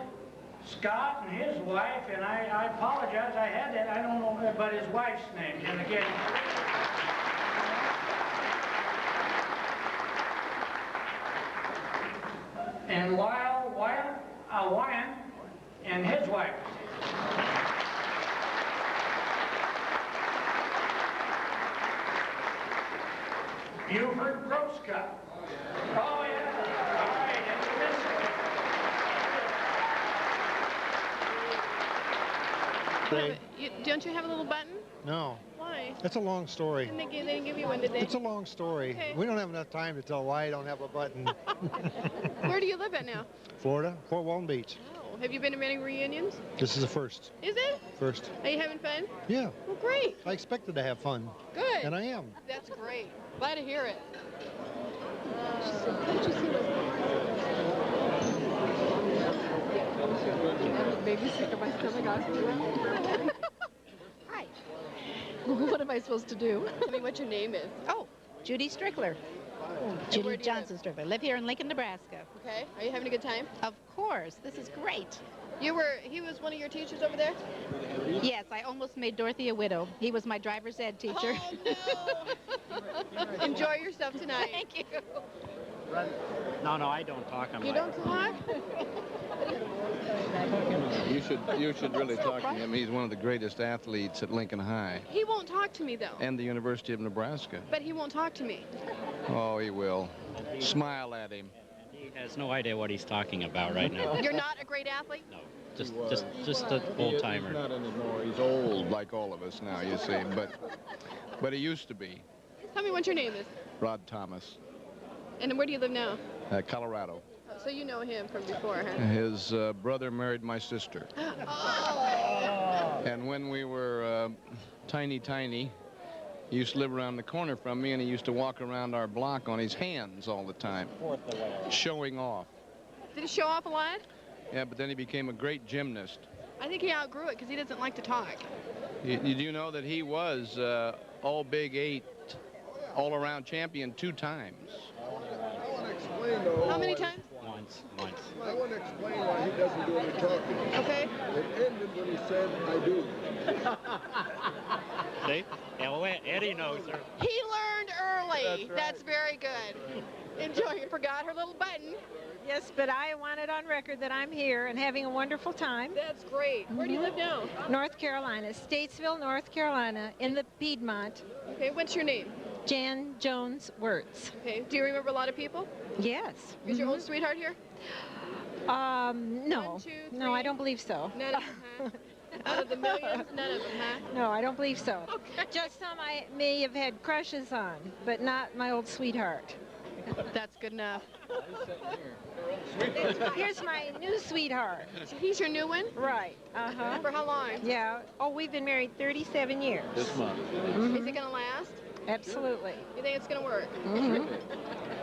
Scott and his wife, and I apologize, I had that, I don't know, but his wife's name, and again. And Wyan and his wife. Buford Groska. Oh, yeah. All right, and Don't you have a little button? No. Why? It's a long story. They didn't give you one, did they? It's a long story. Okay. We don't have enough time to tell why I don't have a button. Where do you live at now? Florida, Fort Walton Beach. Oh, have you been to many reunions? This is the first. Is it? First. Are you having fun? Yeah. Well, great. I expected to have fun. Good. And I am. That's great. Glad to hear it. Baby sick of my stomach. Hi. What am I supposed to do? Tell me what your name is. Oh, Judy Strickler. Judy Johnson Strickler. Live here in Lincoln, Nebraska. Okay. Are you having a good time? Of course. This is great. He was one of your teachers over there? Yes, I almost made Dorothy a widow. He was my driver's ed teacher. Oh, no. Enjoy yourself tonight. Thank you. No, I don't talk. You don't talk? You should really talk to him. He's one of the greatest athletes at Lincoln High He won't talk to me, though. and the University of Nebraska. But he won't talk to me. Oh, he will. Smile at him. He has no idea what he's talking about right now. You're not a great athlete? No, just an old timer. He's not anymore. He's old, like all of us now, you see. But he used to be. Tell me what your name is. Rod Thomas, And where do you live now? Colorado. So you know him from before, huh? His brother married my sister. Oh. And when we were tiny, he used to live around the corner from me, and he used to walk around our block on his hands all the time, showing off. Did he show off a lot? Yeah, but then he became a great gymnast. I think he outgrew it because he doesn't like to talk. You do know that he was all Big 8 all-around champion 2 times. How many times? Once. I want to explain why he doesn't do any talking. Okay. It ended when he said, I do. See? Yeah, well, Eddie knows her. He learned early. That's right. That's very good. Enjoy. You forgot her little button. Yes, but I want it on record that I'm here and having a wonderful time. That's great. Where do you live now? North Carolina, Statesville, North Carolina, in the Piedmont. Okay, what's your name? Jan Jones Wirtz. Okay, do you remember a lot of people? Yes. Is your old sweetheart here? No. 1, 2, 3. No, I don't believe so. None of them, huh? Out of the millions, none of them, huh? No, I don't believe so. Okay. Just some I may have had crushes on, but not my old sweetheart. That's good enough. Here's my new sweetheart. He's your new one? Right. Uh-huh. For how long? Yeah. Oh, we've been married 37 years. This month. Is it going to last? Absolutely. You think it's going to work? Mm-hmm.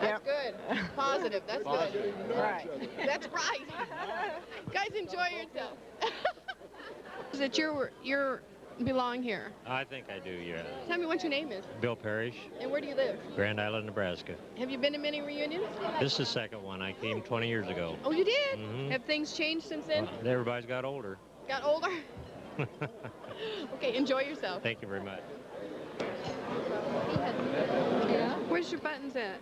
That's good. Positive. That's good. Right. That's right. Guys, enjoy yourself. Is it you belong here? I think I do, yeah. Tell me what your name is. Bill Parrish, And where do you live? Grand Island, Nebraska. Have you been to many reunions? This is the second one. I came 20 years ago. Oh, you did? Mhm. Have things changed since then? Everybody's got older. Got older? Okay, enjoy yourself. Thank you very much. Where's your buttons at?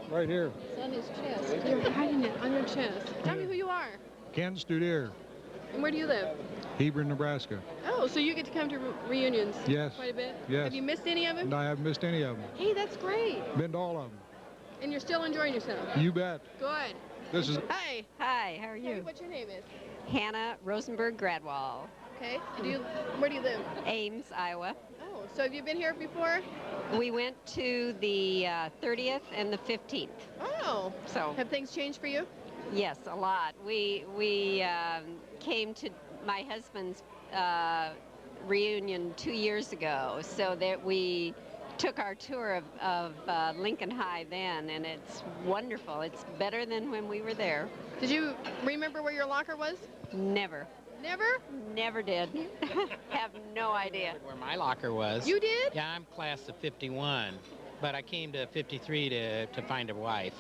Right here. It's on his chest. You're hiding it on your chest. Tell me who you are. Ken Studier, And where do you live? Hebron, Nebraska. Oh, so you get to come to reunions Yes. quite a bit? Yes. Have you missed any of them? And I haven't missed any of them. Hey, that's great. Been to all of them. And you're still enjoying yourself? You bet. Good. This is Hi. Hi, how are Tell me you? what your name is. Hannah Rosenberg Gradwall, Okay. And where do you live? Ames, Iowa. Oh, so have you been here before? We went to the 30th and the 15th. Oh. So, Have things changed for you? yes, a lot. We came to my husband's reunion 2 years ago, so that we took our tour of Lincoln High then, and it's wonderful. It's better than when we were there. Did you remember where your locker was? Never. Never? Never did. Have no idea. Where my locker was. You did? Yeah, I'm class of 51, but I came to 53 to find a wife.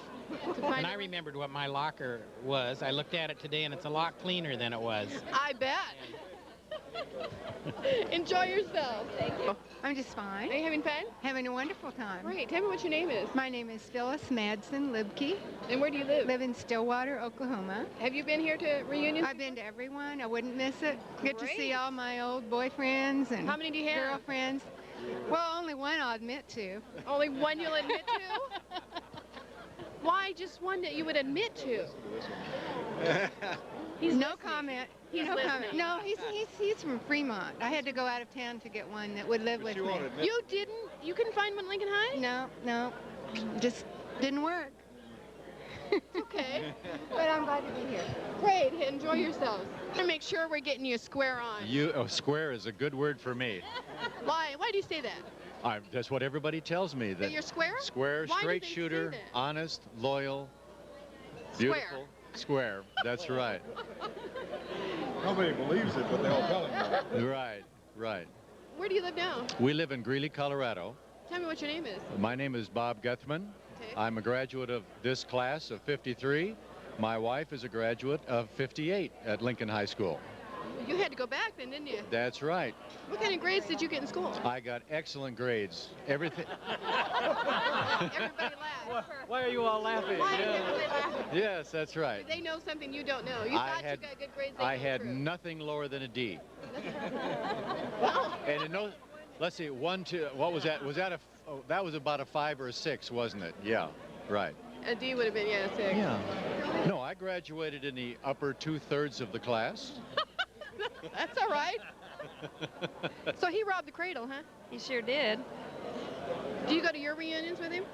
And I remembered what my locker was. I looked at it today, and it's a lot cleaner than it was. I bet. Enjoy yourself. Thank you. I'm just fine. Are you having fun? Having a wonderful time. Great. Tell me what your name is. My name is Phyllis Madsen Libke. And where do you live? Live in Stillwater, Oklahoma. Have you been here to reunions? I've been to every one. I wouldn't miss it. Get to Great. see all my old boyfriends and How many do you have? girlfriends. Well, only one I'll admit to. Only one you'll admit to? Why just one that you would admit to? He's no listening. comment. He's no listening. comment. No, he's from Fremont. I had to go out of town to get one that would live with me. You didn't? You couldn't find one in Lincoln High? No. Just didn't work. Okay. But I'm glad to be here. Great. Enjoy yourselves. To make sure we're getting you square on. Square is a good word for me. Why? Why do you say that? That's what everybody tells me. That you're square? Square, Why do straight they say shooter, that? honest, loyal, beautiful. Square. That's right. Nobody believes it, but they all tell him. Right. Where do you live now? We live in Greeley, Colorado. Tell me what your name is. My name is Bob Guthman. Okay. I'm a graduate of this class of 53. My wife is a graduate of 58 at Lincoln High School. You had to go back then, didn't you? That's right. What kind of grades did you get in school? I got excellent grades. Everything. Everybody laughed. Why are you all laughing? Why did everybody laugh? Yes, that's right. They know something you don't know. You thought you got good grades. I had nothing lower than a D. And in those, let's see, 1, 2, what was that? Was that that was about a 5 or a 6, wasn't it? Yeah, right. A D would have been, yeah, 6. Yeah. No, I graduated in the upper 2/3 of the class. That's all right. So he robbed the cradle, huh? He sure did. Do you go to your reunions with him?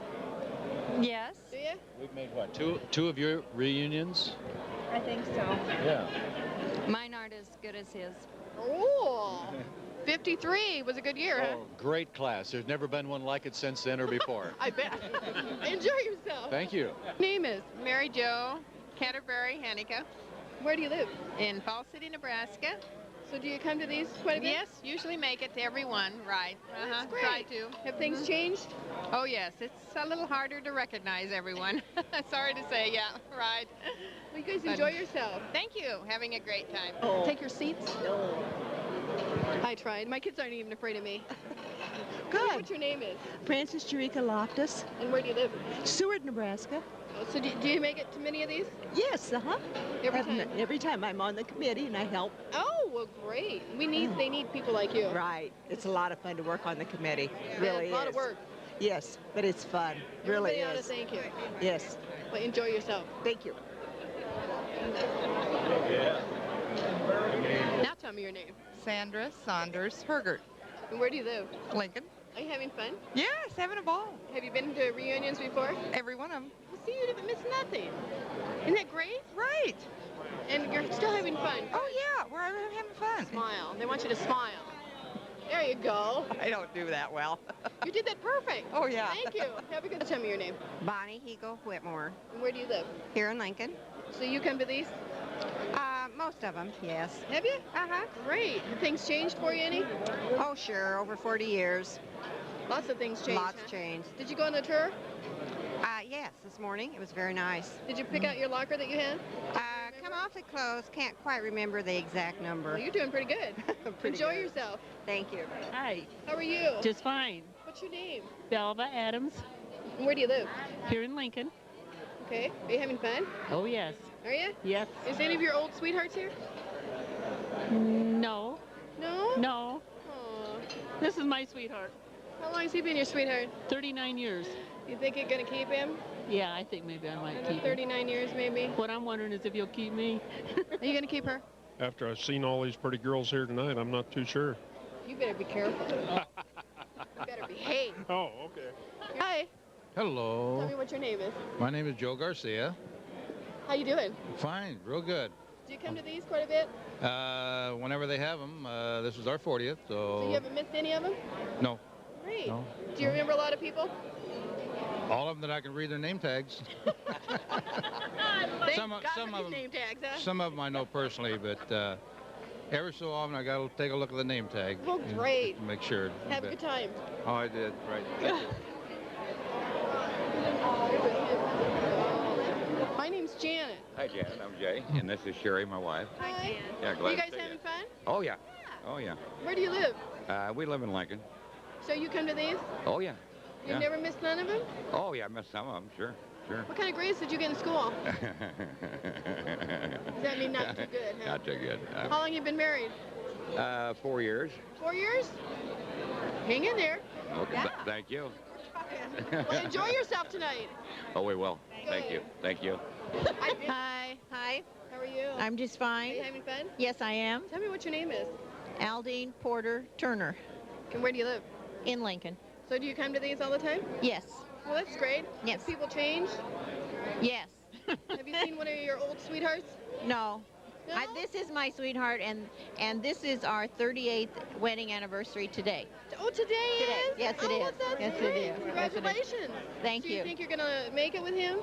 Yes. Do you? We've made what, two of your reunions? I think so. Yeah. Mine aren't as good as his. Oh, 53 was a good year, huh? Oh, great class. There's never been one like it since then or before. I bet. Enjoy yourself. Thank you. Name is? Mary Jo Canterbury Hanica Where do you live? in Fall City, Nebraska. So do you come to these quite a bit? Yes, usually make it to every one, right. That's great. Try to. Have things changed? Oh, yes. It's a little harder to recognize everyone. Sorry to say, yeah, right. Well, you guys enjoy yourself. Thank you. Having a great time. Take your seats. I tried. My kids aren't even afraid of me. Good. What your name is? Francis Jerica Loftus. And where do you live? Seward, Nebraska. Oh, so do you make it to many of these? Yes, Every time? Every time I'm on the committee and I help. Oh, well, great. They need people like you. Right. It's a lot of fun to work on the committee. Yeah, Really it's a lot of is. work. Yes, but it's fun. Really Everybody ought to is. thank you. Yes. Well, enjoy yourself. Thank you. Now tell me your name. Sandra Saunders Hergert. And where do you live? Lincoln. Are you having fun? Yes, having a ball. Have you been to reunions before? Every one of them. Well, see, you didn't miss nothing. Isn't that great? Right. And you're still having fun. Oh, yeah, we're having fun. Smile. They want you to smile. There you go. I don't do that well. You did that perfect. Oh, yeah. Thank you. Have a good time. Tell me your name. Bonnie Hegel Whitmore. And where do you live? Here in Lincoln. So you come to these? Most of them, yes. Have you? Uh-huh. Great. Have things changed for you any? Oh, sure. Over 40 years. Lots of things changed. Lots huh? changed. Did you go on the tour? Yes, this morning. It was very nice. Did you pick out your locker that you had? Come awfully close. Can't quite remember the exact number. Well, you're doing pretty good. Enjoy yourself. Thank you. Hi. How are you? Just fine. What's your name? Belva Adams. And where do you live? Here in Lincoln. Okay. Are you having fun? Oh, yes. Are you? Yes. Is any of your old sweethearts here? No. No? No. Aw. This is my sweetheart. How long has he been your sweetheart? 39 years. You think you're going to keep him? Yeah, I think maybe I might Another keep 39 years, maybe? What I'm wondering is if you'll keep me. Are you going to keep her? After I've seen all these pretty girls here tonight, I'm not too sure. You better be careful. You better behave. Oh, okay. Hi. Tell Hello. me what your name is. My name is Joe Garcia. How you doing? Fine, real good. Do you come to these quite a bit? Whenever they have them, this is our 40th, So you haven't missed any of them? No. Great. No. Do you remember a lot of people? All of them that I can read their name tags. Thank Some God of for these them- name tags, huh? Some of them I know personally, but every so often I got to take a look at the name tag. Well, and great. Make sure. Have a good time. Oh, I did. Right. Thank you. My name's Janet. Hi, Janet. I'm Jay, and this is Sherry, my wife. Hi. Yeah, Are glad you to guys see having fun? Oh, yeah. Oh, yeah. Where do you live? We live in Lincoln. So you come to these? Oh, yeah. You Yeah. never missed none of them? Oh, yeah, I missed some of them, sure. Sure. What kind of grades did you get in school? Does that mean not too good, huh? Not too good. How long you been married? 4 years. 4 years? Hang in there. Okay, thank you. Well, enjoy yourself tonight. Oh, we will. Thank you. Thank you. Hi. Hi. How are you? I'm just Are fine. you having fun? Yes, I am. Tell me what your name is. Aldine Porter Turner. And where do you live? In Lincoln. So do you come to these all the time? Yes. Well, that's great. Yes. Have people change? Yes. Have you seen one of your old sweethearts? No. No? This is my sweetheart, and this is our 38th wedding anniversary today. Oh, today is? Yes, it Oh, is. well, that's Yes, it great. is. Yes, it is. Congratulations. Thank So you. you think you're going to make it with him?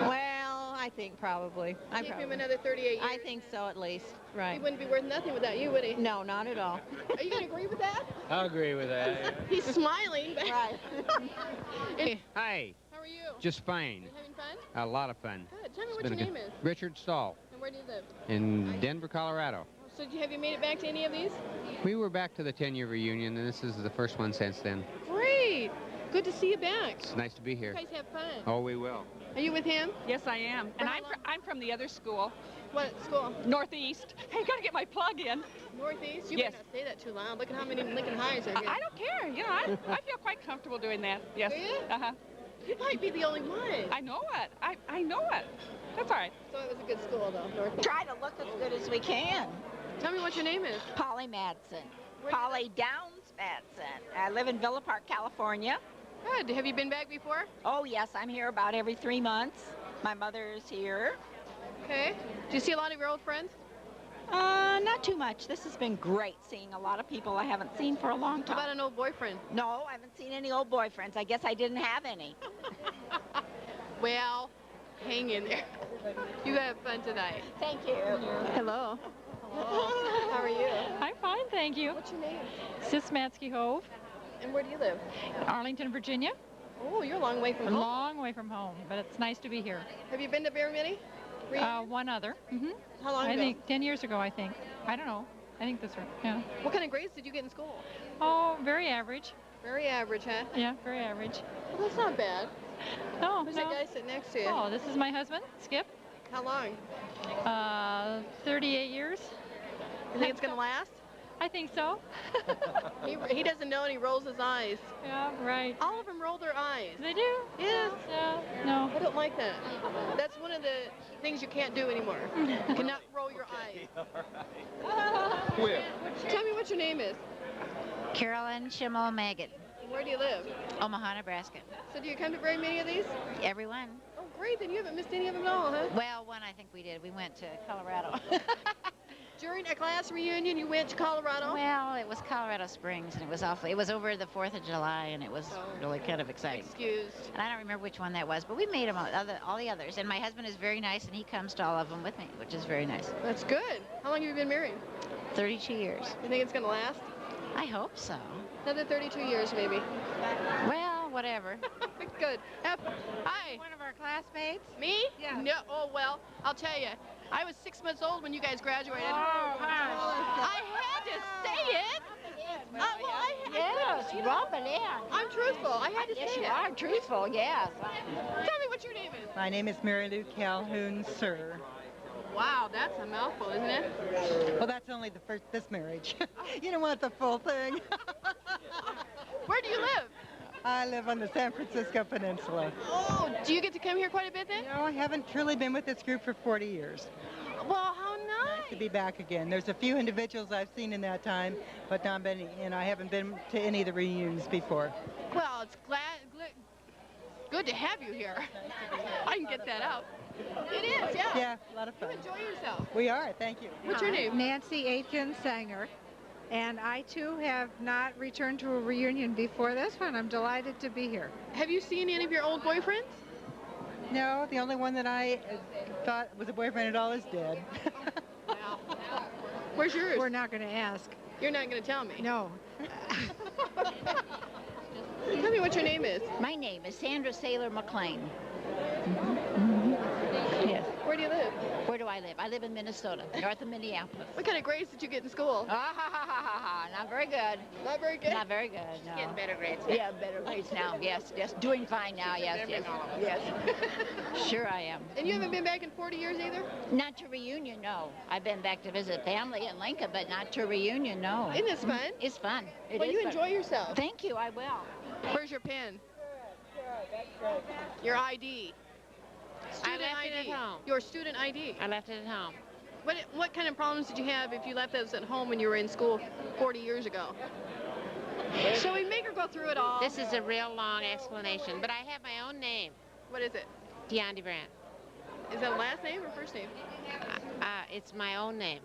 Well, I think probably. Keep him another 38 years? I think so, at least. He Right. wouldn't be worth nothing without you, would he? No, not at all. Are you going to agree with that? I agree with that. He's smiling. But Right. Hi, How are you? just fine. You having fun? A lot of fun. Good. Tell me It's what been your a name good- is. Richard Stahl And where do you live? in Denver, Colorado. So have you made it back to any of these? We were back to the 10-year reunion, and this is the first one since then. Great. Good to see you back. It's nice to be You here. guys have fun. Oh, we will. Are you with him? Yes, I am. For And how I'm from the other school, What school? Northeast. Hey, gotta get my plug in. Northeast? You Yes. better not say that too loud. Look at how many Lincoln Highs are here. I don't care. You know, I feel quite comfortable doing that. Yes. Do you? Uh-huh. You might be the only one. I know it. I know it. That's all right. So it was a good school, though, Northeast. Try to look as good as we can. Tell me what your name is. Polly Madsen. Where do you Polly Downs Madsen. I live in Villa Park, California. Good. Have you been back before? Oh, yes, I'm here about every 3 months. My mother is here. Okay. Do you see a lot of your old friends? Not too much. This has been great, seeing a lot of people I haven't seen for a long How time. about an old boyfriend? No, I haven't seen any old boyfriends. I guess I didn't have any. Well, Hang in there. You have fun tonight. Thank you. Hello. How are you? I'm fine, thank you. What's your name? Sismatsky Hove, And where do you live? Arlington, Virginia. Oh, you're a long way from A home. long way from home, but it's nice to be here. Have you been to very many? One other. How long I ago? think 10 years ago, I think. I don't know. I think that's right. Yeah. What kind of grades did you get in school? Oh, very average. Very average, huh? Yeah, very average. Well, that's not bad. No, Who's no. that guy sitting next to you? Oh, this is my husband, Skip. How long? 38 years. You think it's going to last? I think so. He doesn't know and he rolls his eyes. Yeah, right. All of them roll their eyes. They do? Yes. Yeah, no. I don't like that. That's one of the things you can't do anymore. You cannot roll your eyes. Tell me what your name is. Carolyn Schimmel Maggot, Where do you live? Omaha, Nebraska. So do you come to very many of these? Everyone. Oh, great. Then you haven't missed any of them at all, huh? Well, one I think we did. We went to Colorado. During a class reunion, you went to Colorado? Well, it was Colorado Springs, and it was awful. It was over the 4th of July, and it was really kind of exciting. Excused. And I don't remember which one that was, but we made them all the others. And my husband is very nice, and he comes to all of them with me, which is very nice. That's good. How long have you been married? 32 years. You think it's going to last? I hope so. Another 32 years, maybe. Well, whatever. Good. Hi. One of our classmates? Me? Yeah. No. Oh, well, I'll tell you. I was 6 months old when you guys graduated. Oh, I had to say it. Yes, rub it in. I'm truthful. I had to Yes, say you it. are truthful, yes. Tell me what your name is. My name is Mary Lou Calhoun, sir. Wow, that's a mouthful, isn't it? Well, that's only this marriage. You don't want the full thing. Where do you live? I live on the San Francisco Peninsula. Oh, do you get to come here quite a bit then? No, I haven't truly been with this group for 40 years. Well, how nice. To be back again. There's a few individuals I've seen in that time, but not many, and I haven't been to any of the reunions before. Well, it's good to have you here. I can get that out. It is, yeah. Yeah, a lot of fun. You enjoy yourself. We are, thank you. What's your name? Nancy Aitken Sanger. And I, too, have not returned to a reunion before this one. I'm delighted to be here. Have you seen any of your old boyfriends? No, the only one that I thought was a boyfriend at all is dead. Where's yours? We're not going to ask. You're not going to tell me? No. Tell me what your name is. My name is Sandra Saylor McLean. Yes. Where do you live? Where do I live? I live in Minnesota, north of Minneapolis. What kind of grades did you get in school? Not very good. Not very good? Not very good, no. Getting better grades. Yeah, better grades now. Yes, yes. Doing fine now, yes, yes. Yes. Sure I am. And you haven't been back in 40 years either? Not to reunion, no. I've been back to visit family in Lincoln, but not to reunion, no. Isn't this fun? It's fun. It Well, is you fun. enjoy yourself. Thank you, I will. Where's your pen? Your ID. Student I left ID. it at home. Your student ID. I left it at home. What kind of problems did you have if you left those at home when you were in school 40 years ago? Shall we make her go through it all? This is a real long explanation, but I have my own name. What is it? Deonde Brandt. Is that last name or first name? It's my own name.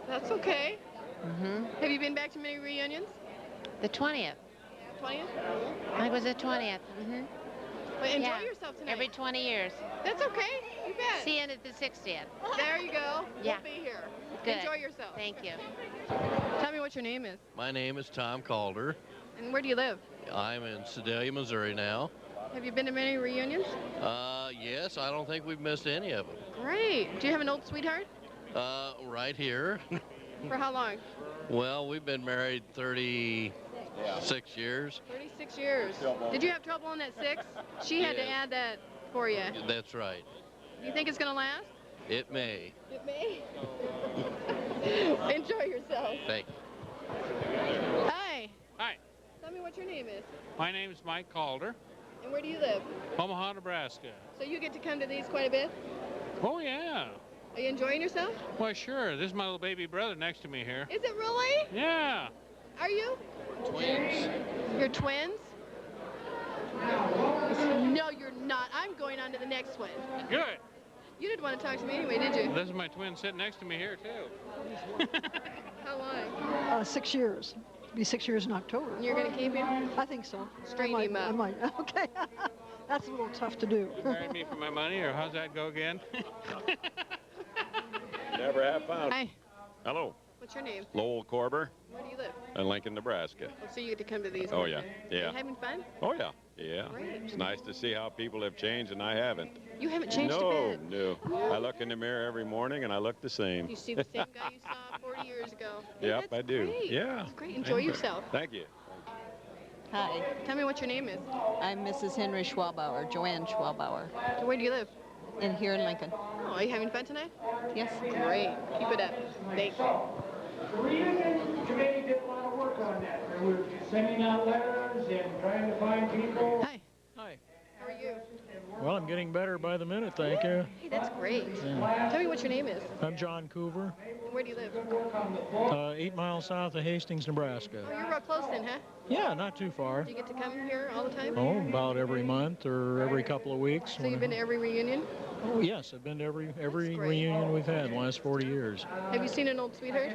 That's okay. Mm-hmm. Have you been back to many reunions? The 20th. 20th? I was the 20th. Mm-hmm. Well, enjoy Yeah. yourself tonight. Every 20 years. That's okay. You bet. See you at the 60th. There you go. Yeah. We'll be here. Good. Enjoy yourself. Thank you. Tell me what your name is. My name is Tom Calder. And where do you live? I'm in Sedalia, Missouri now. Have you been to many reunions? Yes, I don't think we've missed any of them. Great. Do you have an old sweetheart? Right here. For how long? Well, we've been married 36 years. 36 years. Did you have trouble on that 6? She had to Yes. add that for you. That's right. Do you think it's going to last? It may. It may. Enjoy yourself. Thank you. Hi. Hi. Tell me what your name is. My name is Mike Calder, And where do you live? Omaha, Nebraska. So you get to come to these quite a bit? Oh, yeah. Are you enjoying yourself? Well, sure. This is my little baby brother next to me here. Is it really? Yeah. Are you? Twins. You're twins? No, you're not. I'm going on to the next one. Good. You didn't want to talk to me anyway, did you? This is my twin sitting next to me here, too. How long? 6 years. be 6 years in October. You're going to keep him? I think so. Straighten him up. I might. Okay. That's a little tough to do. You marry me for my money, or how's that go again? Never have fun. Hi. Hello. What's your name? Lowell Korber Where do you live? in Lincoln, Nebraska. Oh, so you get to come to these. Oh, ones. yeah. Yeah. Are you having fun? Oh, yeah. Yeah. Great. It's nice to see how people have changed and I haven't. You haven't changed no, a bit. No. I look in the mirror every morning and I look the same. You see the same guy you saw 40 years ago. Hey, Yep, I do. Great. Yeah. That's great. Enjoy yourself. Thank you. Hi, Tell me what your name is. I'm Mrs. Henry Schwabauer, Joanne Schwabauer, Where do you live? here in Lincoln. Oh, are you having fun tonight? Yes. Great. Keep it up. Thanks. The reunion committee did a lot of work on that. They were sending out letters and trying to find people. Hi. Hi. How are you? Well, I'm getting better by the minute, thank you. Hey, that's great. Yeah. Tell me what your name is. I'm John Coover, And where do you live? 8 miles south of Hastings, Nebraska. Oh, you're real close then, huh? Yeah, not too far. Do you get to come here all the time? Oh, about every month or every couple of weeks. So you've been to every reunion? Oh, yes, I've been to every reunion we've had in the last 40 years. Have you seen an old sweetheart?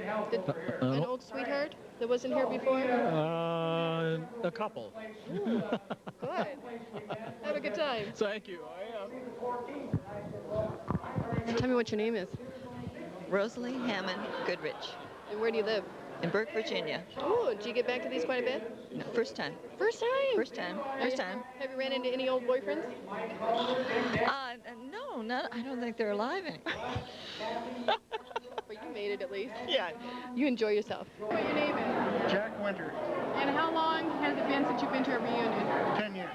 An old sweetheart that wasn't here before? A couple. Good. Have a good time. Thank you. Tell me what your name is. Rosalie Hammond Goodrich And where do you live? in Burke, Virginia. Oh, did you get back to these quite a bit? No, first time. First time? First time. First time. Have you ran into any old boyfriends? No, I don't think they're alive anymore. But you made it at least. Yeah. You enjoy yourself. What your name is? Jack Winter, And how long has it been since you've been to a reunion? 10 years.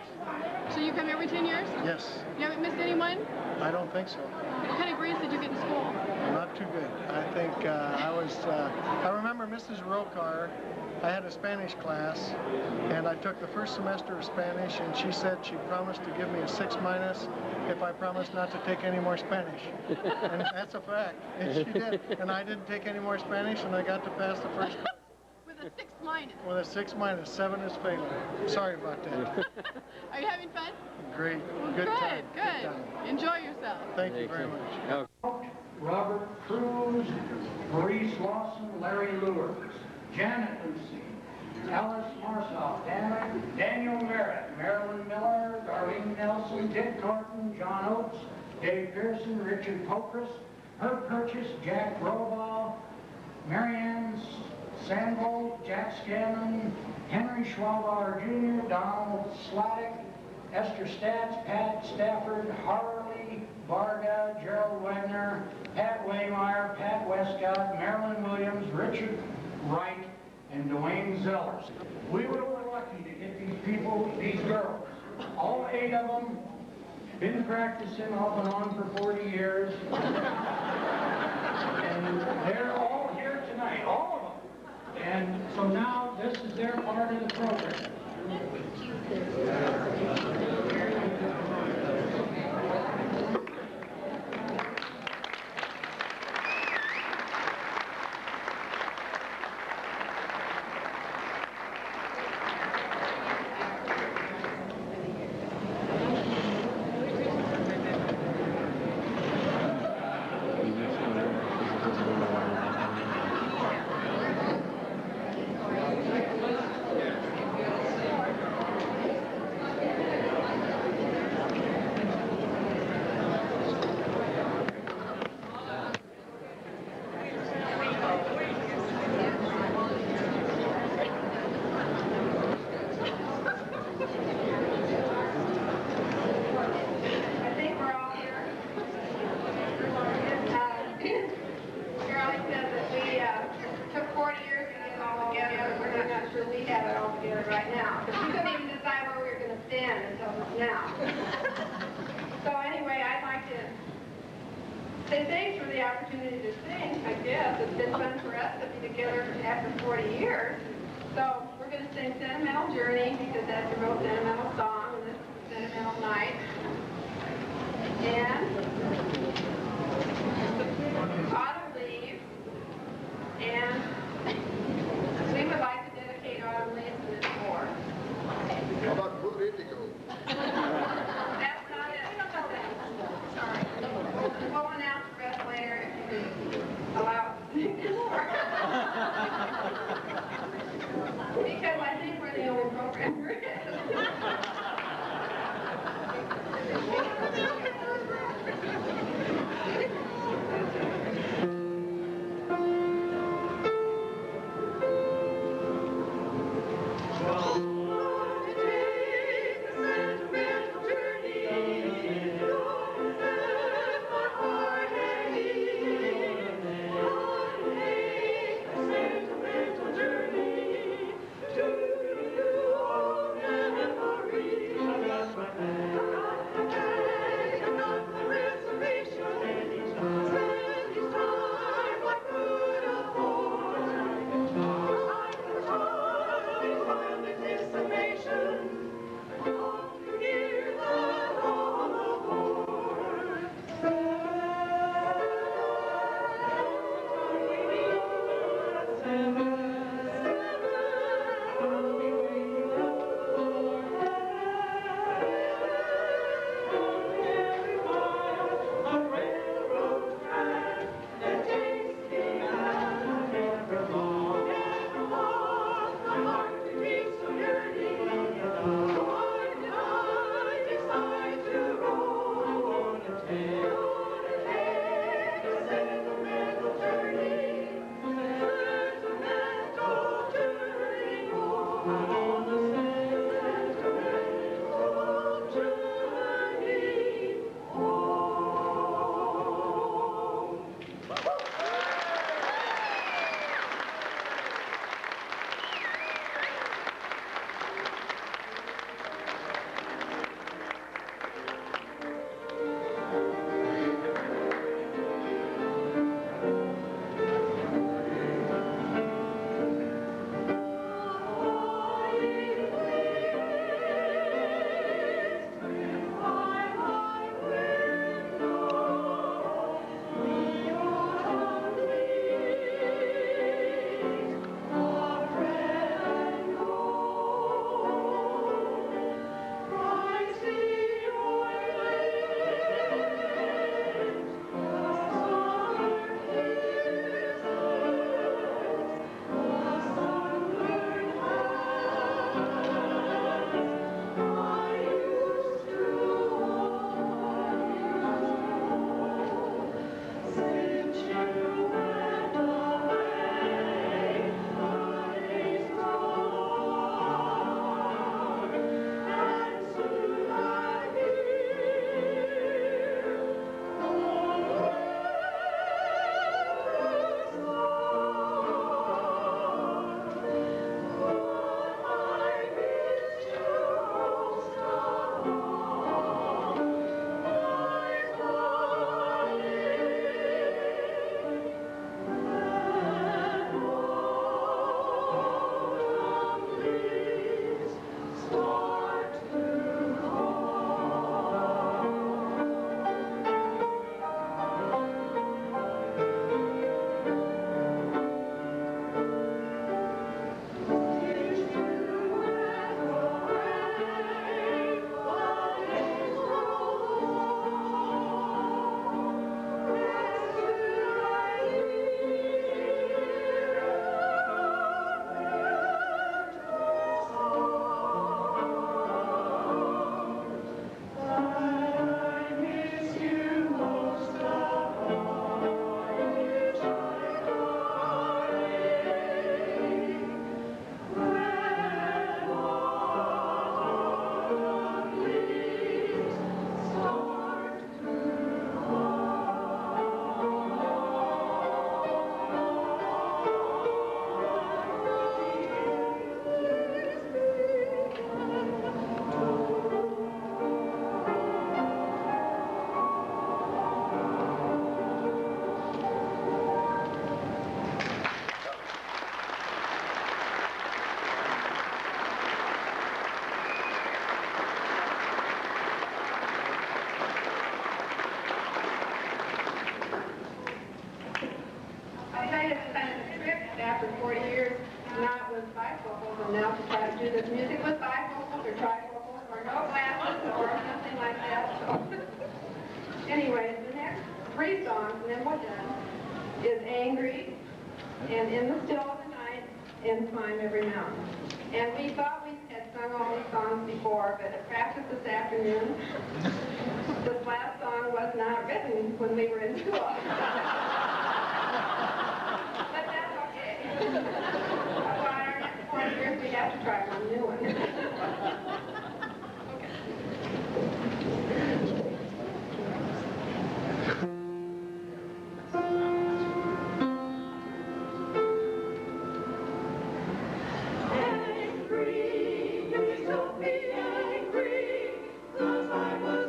So you come every 10 years? Yes, You haven't missed anyone? I don't think so. What kind of grades did you get in school? Not too good. I think I remember Mrs. Rokar. I had a Spanish class, and I took the first semester of Spanish, and she said she promised to give me a 6- if I promised not to take any more Spanish. And that's a fact. And she did. And I didn't take any more Spanish, and I got to pass the first class. With a 6-. With a 6-, 7 is fatal. Sorry about that. Are you having fun? Great. Well, Good time. Good. time. Enjoy yourself. Thank you very much. Robert Cruz, Maurice Lawson, Larry Lewis, Janet Lucy, Alice Marsaw, Daniel Merritt, Marilyn Miller, Darlene Nelson, Dick Thornton, John Oates, Dave Pearson, Richard Pocris, Herb Purchase, Jack Robaugh, Marianne Sandvold, Jack Scanlon, Henry Schwabauer Jr., Donald Sladek, Esther Stats, Pat Stafford, Harley Varga, Gerald Wagner, Pat Waymeyer, Pat Westcott, Marilyn Williams, Richard Wright, and Dwayne Zellers. We were lucky to get these people, these girls. All 8 of them been practicing off and on for 40 years. And they're all here tonight, all of them. And so now this is their part of the program. to do this music with bifocals or trifocals or no glasses or something like that. So, anyways, the next 3 songs, and then we're done, is Angry, and In the Still of the Night, and Climb Every Mountain. And we thought we had sung all these songs before, but at practice this afternoon, this last song was not written when we were in school. But that's okay. Well, our next 4 years, we have to try one new one. Angry, please don't be angry, 'cause I was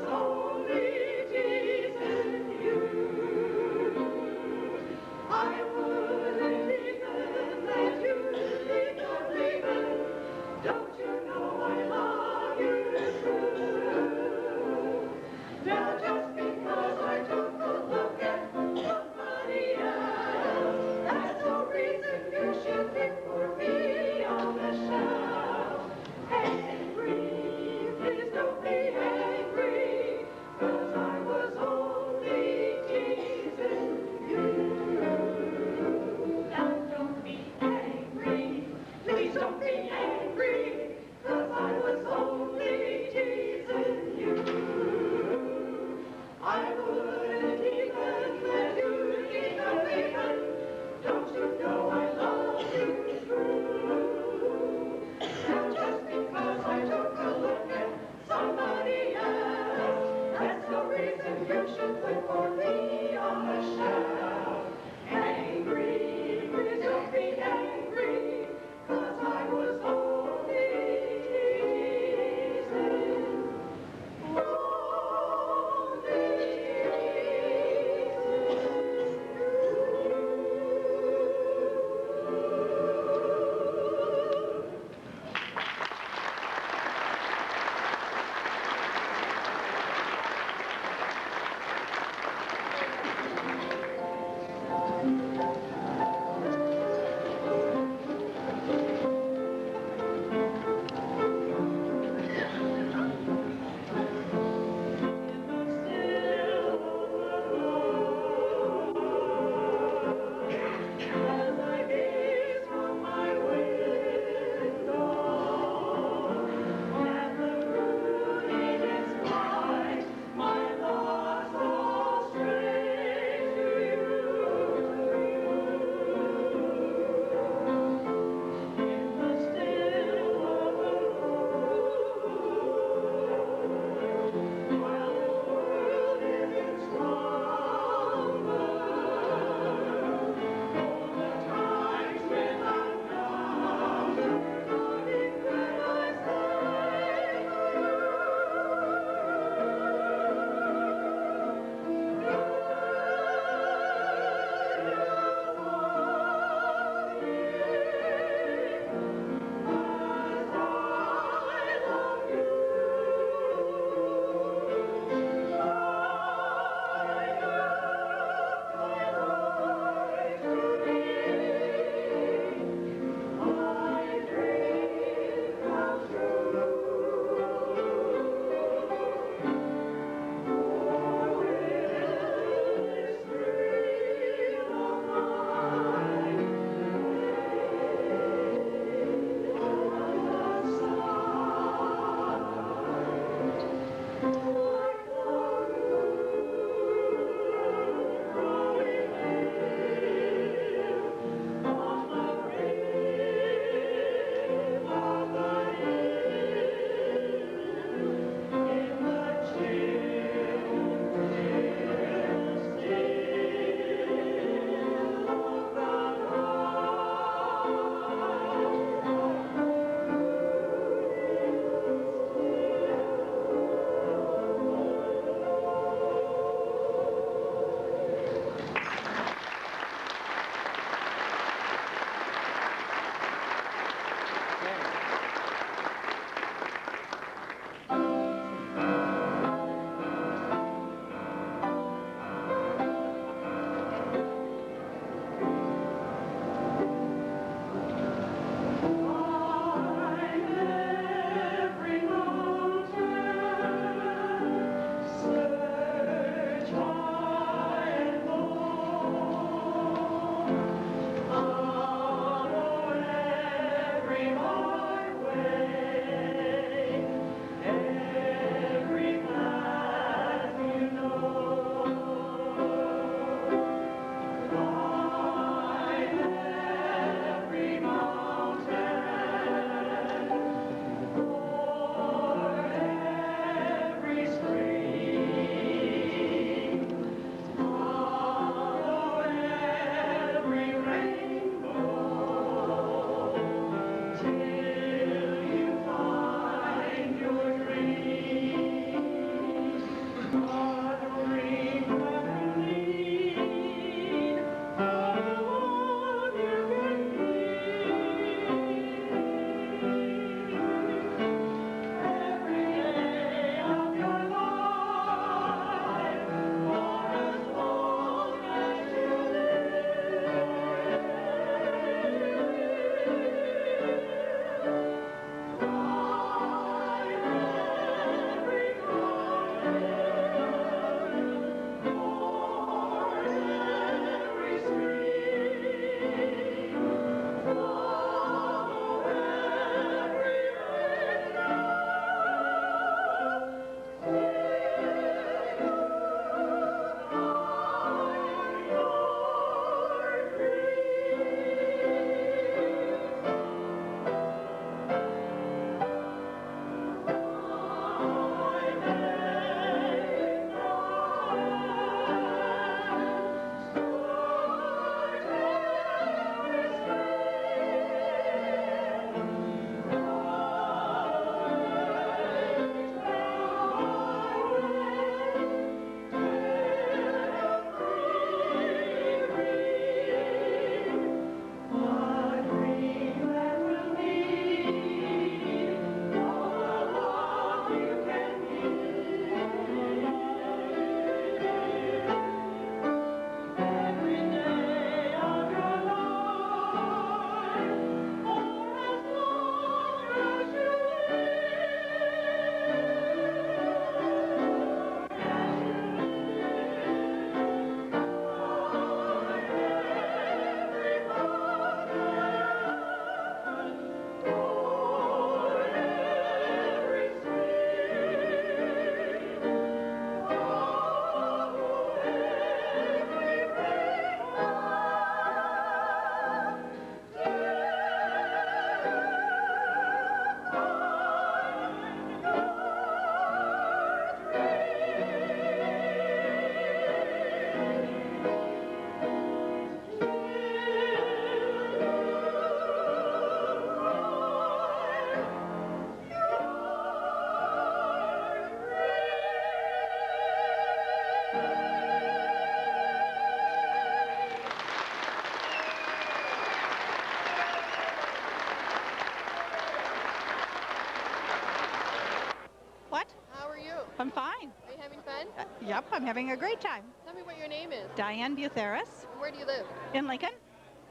What? How are you? I'm fine. Are you having fun? Yep, I'm having a great time. Tell me what your name is. Diane Butheris And where do you live? in Lincoln.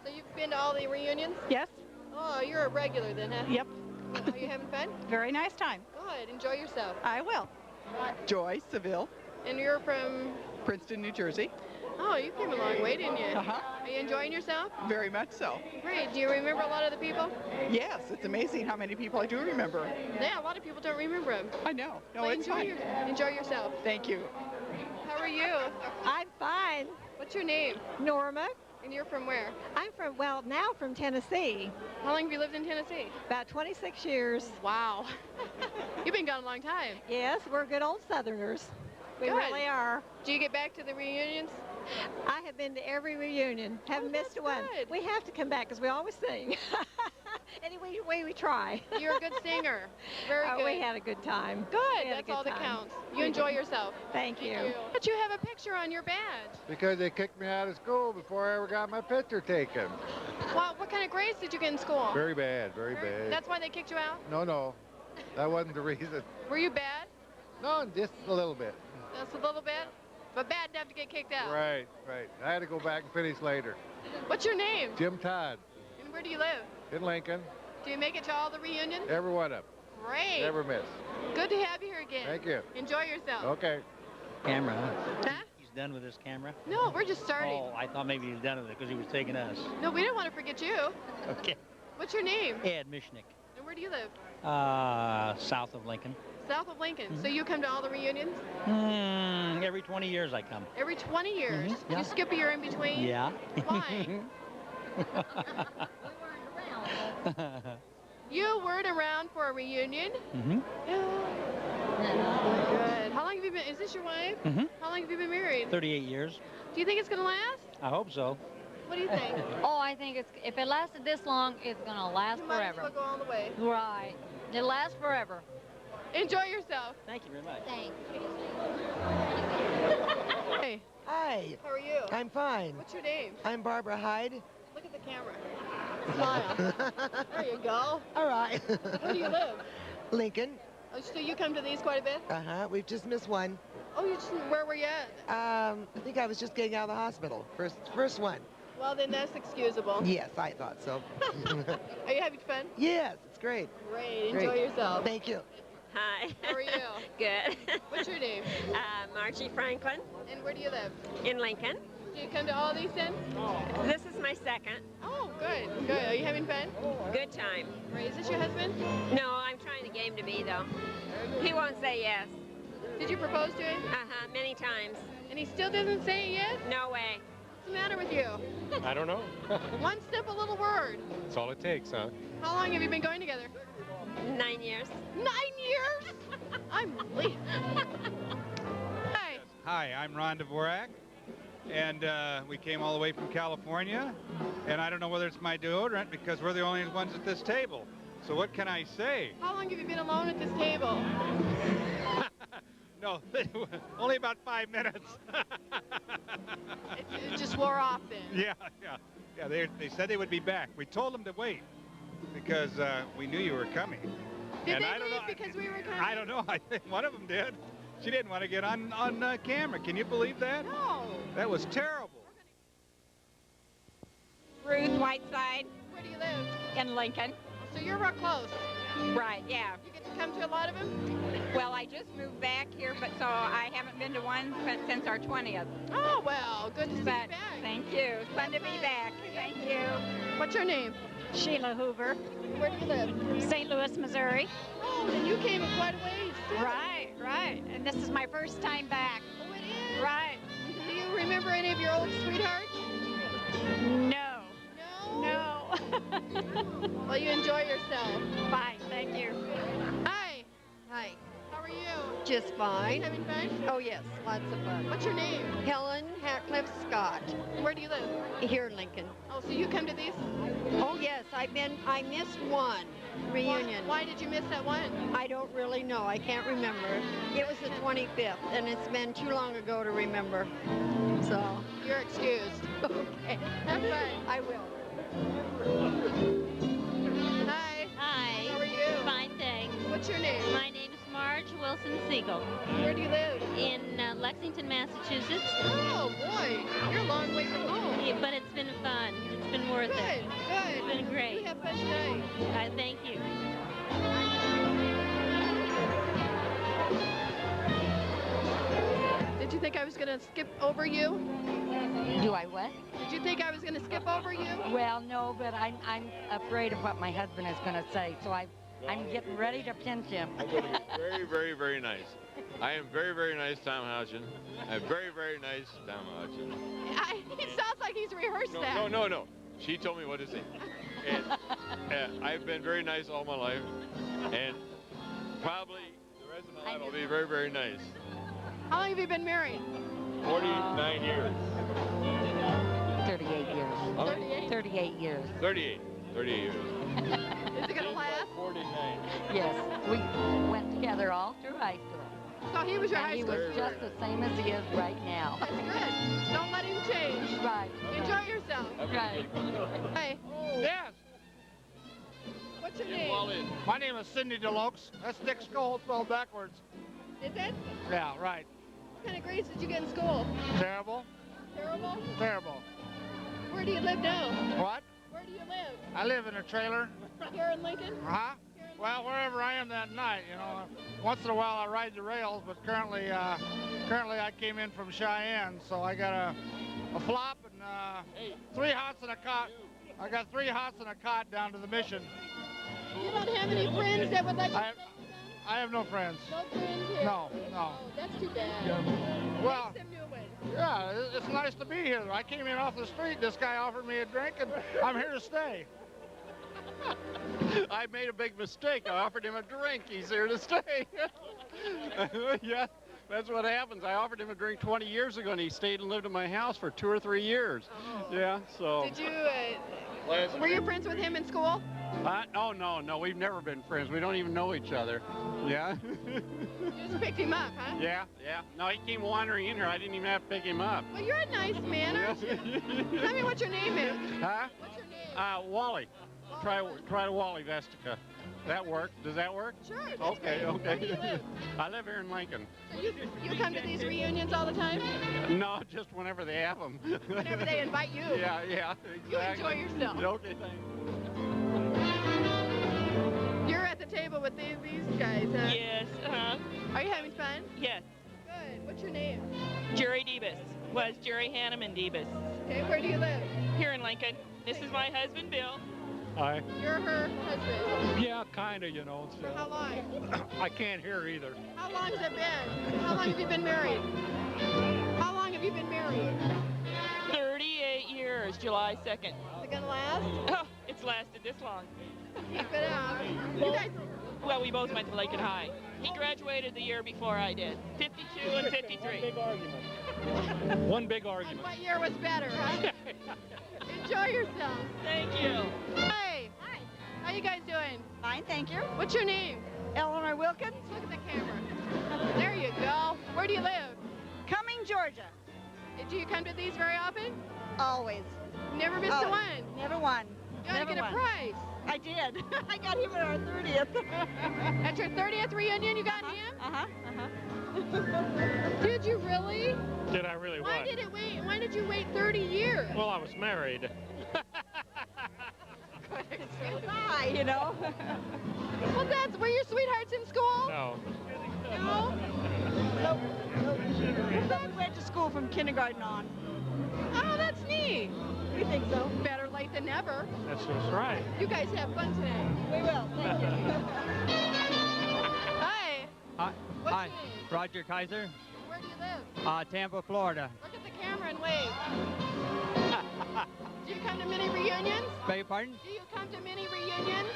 So you've been to all the reunions? Yes. Oh, you're a regular then, huh? Yep. Are you having fun? Very nice time. Good. Enjoy yourself. I will. Joy Seville, And you're from... Princeton, New Jersey. Oh, you came a long way, didn't you? Uh-huh. Are you enjoying yourself? Very much so. Great. Do you remember a lot of the people? Yes, it's amazing how many people I do remember. Yeah, a lot of people don't remember them. I know. No, Well, it's fine. Enjoy yourself. Thank you. How are you? I'm fine. What's your name? Norma. And you're from where? I'm from, well, now from Tennessee. How long have you lived in Tennessee? About 26 years. Wow. You've been gone a long time. Yes, we're good old Southerners. We Good. really are. Do you get back to the reunions? I have been to every reunion. Haven't missed one. good. We have to come back because we always sing. Any way we try. You're a good singer. Very good. We had a good time. Good. We had a That's good all that time. counts. You enjoy yourself. Thank you. But you have a picture on your badge. Because they kicked me out of school before I ever got my picture taken. Wow, what kind of grades did you get in school? Very bad, very bad. That's why they kicked you out? No, that wasn't the reason. Were you bad? No, just a little bit. Just a little bit? But bad enough to get kicked out. Right. I had to go back and finish later. What's your name? Jim Todd, And where do you live? in Lincoln, Do you make it to all the reunions? every one of them. Great. Never miss. Good to have you here again. Thank you. Enjoy yourself. Okay. Camera. Huh? He's done with his camera? No, we're just starting. Oh, I thought maybe he was done with it because he was taking us. No, we didn't want to forget you. Okay. What's your name? Ed Mishnick. And where do you live? South of Lincoln. South of Lincoln. So you come to all the reunions? Every 20 years I come. Every 20 years? yeah. You skip a year in between? Yeah. Why? You weren't around for a reunion? Mm-hmm. Good. How long have you been, is this your wife? Mm-hmm. How long have you been married? 38 years. Do you think it's going to last? I hope so. What do you think? Oh, I think if it lasted this long, it's gonna last You might as forever. well go all the way. Right. It lasts forever. Enjoy yourself. Thank you very much. Thanks. Hi. How are you? I'm fine. What's your name? I'm Barbara Hyde. Look at the camera. Smile. There you go. All right. Where do you live? Lincoln. Oh, so you come to these quite a bit? Uh-huh. We've just missed one. Oh, where were you at? I think I was just getting out of the hospital. First one. Well, then that's excusable. Yes, I thought so. Are you having fun? Yes, it's great. Great. Enjoy yourself. Thank you. Hi. How are you? Good. What's your name? Margie Franklin. And where do you live? In Lincoln. Do you come to all these then? This is my second. Oh, good. Good. Are you having fun? Good time. Right. Is this your husband? No, I'm trying to get him to be, though. He won't say yes. Did you propose to him? Uh-huh, many times. And he still doesn't say yes? No way. What's the matter with you? I don't know. One simple little word. That's all it takes, huh? How long have you been going together? 9 years. 9 years? I'm late. Hi. Hi, I'm Ron Dvorak, and we came all the way from California, and I don't know whether it's my deodorant because we're the only ones at this table. So what can I say? How long have you been alone at this table? No, only about 5 minutes. It just wore off then. Yeah. They said they would be back. We told them to wait because we knew you were coming. Did they leave because we were coming? I don't know. I think one of them did. She didn't want to get on camera. Can you believe that? No. That was terrible. Ruth Whiteside. Where do you live? In Lincoln. So you're real close. Right, yeah. You get to come to a lot of them? Well, I just moved back here, but so I haven't been to one since our 20th. Oh, well, good to see you back. Thank you. It's fun to be back. Thank you. What's your name? Sheila Hoover. Where do you live? St. Louis, Missouri. Oh, then you came quite a ways, too. Right. And this is my first time back. Oh, it is? Right. Do you remember any of your old sweethearts? No. No? Well, you enjoy yourself. Fine, thank you. Hi. Hi. How are you? Just fine. Having fun? Oh, yes, lots of fun. What's your name? Helen Hatcliffe Scott. Where do you live? Here in Lincoln. Oh, so you come to these? Oh, yes, I missed one reunion. Why did you miss that one? I don't really know. I can't remember. It was the 25th, and it's been too long ago to remember. So. You're excused. Okay. Have fun. I will. Hi. Hi. How are you? Fine, thanks. What's your name? My name is Marge Wilson Siegel. Where do you live? In Lexington, Massachusetts. Oh, boy. You're a long way from home. Yeah, but it's been fun. It's been worth it. Good. It's been great. You have fun tonight. Thank you. Did you think I was going to skip over you? Do I what? Did you think I was going to skip over you? Well, no, but I'm afraid of what my husband is going to say, so I'm getting ready to pinch him. I'm going to be very, very, very nice. I am very, very nice, Tom Hodgson. I'm very, very nice, Tom Hodgson. He sounds like he's rehearsed that. No. She told me what to say. And I've been very nice all my life. And probably the rest of my life will be very, very nice. How long have you been married? 49 years. 38 years. 38? 38 years. 38 years. Is it going to last? 49. Yes, we went together all through high school. So he was your high He school was just the same as he is right now. That's good. Don't let him change. Right. Enjoy yourself. Right. Hey. Yes. What's your name? My name is Cindy Deluxe. That's Dick Skull spelled backwards. Is it? Yeah, right. What kind of grades did you get in school? Terrible. Terrible? Terrible. Where do you live now? What? Where do you live? I live in a trailer. Here in Lincoln? Huh? Well, wherever I am that night, you know. Once in a while I ride the rails, but currently I came in from Cheyenne, so I got a flop and 3 hots and a cot. I got 3 hots and a cot down to the mission. You don't have any friends that would let you I have no friends. No friends here? No. Oh, that's too bad. Well, Make some new ones. yeah, it's nice to be here. I came in off the street. This guy offered me a drink, and I'm here to stay. I made a big mistake. I offered him a drink. He's here to stay. Yeah, that's what happens. I offered him a drink 20 years ago, and he stayed and lived in my house for 2 or 3 years. Yeah, so. Did you, were you friends with him in school? Oh, no, we've never been friends. We don't even know each other. Yeah? You just picked him up, huh? Yeah. No, he came wandering in here. I didn't even have to pick him up. Well, you're a nice man, aren't you? Tell me what your name is. Huh? What's your name? Wally. Try Wally Vestica. That work? Does that work? Sure. Okay. Where do you live? I live here in Lincoln. So you come to these reunions all the time? No, just whenever they have them. Whenever they invite you. Yeah, exactly. You enjoy yourself. Okay, thanks. You're at the table with these guys, huh? Yes, Are you having fun? Yes. Good. What's your name? Jerry Debus. Was Jerry Hanneman Debus. Okay, where do you live? Here in Lincoln. This is my husband, Bill. Hi. You're her husband. Yeah, kind of, you know. For how long? I can't hear either. How long has it been? How long have you been married? How long have you been married? 38 years, July 2nd. Is it gonna last? Oh, it's lasted this long. Keep it up. You guys, Well, we both went to Lincoln High. He graduated the year before I did. 52 and 53. One big argument. what year was better, huh? Enjoy yourself. Thank you. Hey. Hi. How you guys doing? Fine, thank you. What's your name? Eleanor Wilkins. Look at the camera. There you go. Where do you live? Cumming, Georgia. Do you come to these very often? Always. Never missed Always. one. Never won. You ought to get a prize. I did. I got him at our 30th. At your 30th reunion, you got him? Did you really? Did I really Why what? did it wait? Why did you wait 30 years? Well, I was married. Bye, you know. Well, were your sweethearts in school? No. No? We went to school from kindergarten on. Oh, that's neat. We think so. Better late than never. That's right. You guys have fun today. We will. Thank you. Hi. What's Hi. your name? Roger Kaiser, Where do you live? Tampa, Florida. Look at the camera and wave. Do you come to many reunions? Beg your pardon? Do you come to many reunions?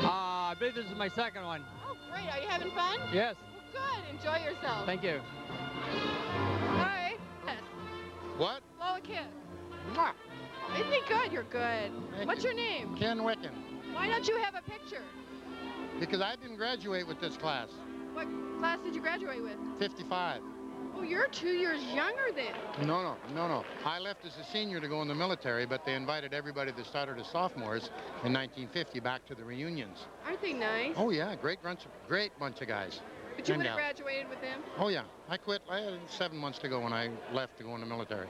I believe this is my second one. Oh, great. Are you having fun? Yes. Well, good. Enjoy yourself. Thank you. Hi. Yes. What? Blow a kiss. Isn't he good? You're good. What's your name? Ken Wicken. Why don't you have a picture? Because I didn't graduate with this class. What class did you graduate with? 55. Oh, you're 2 years younger then. No. I left as a senior to go in the military, but they invited everybody that started as sophomores in 1950 back to the reunions. Aren't they nice? Oh, yeah, great bunch of guys. But you And would have gals. graduated with them? Oh, yeah. I quit. I had 7 months to go when I left to go in the military.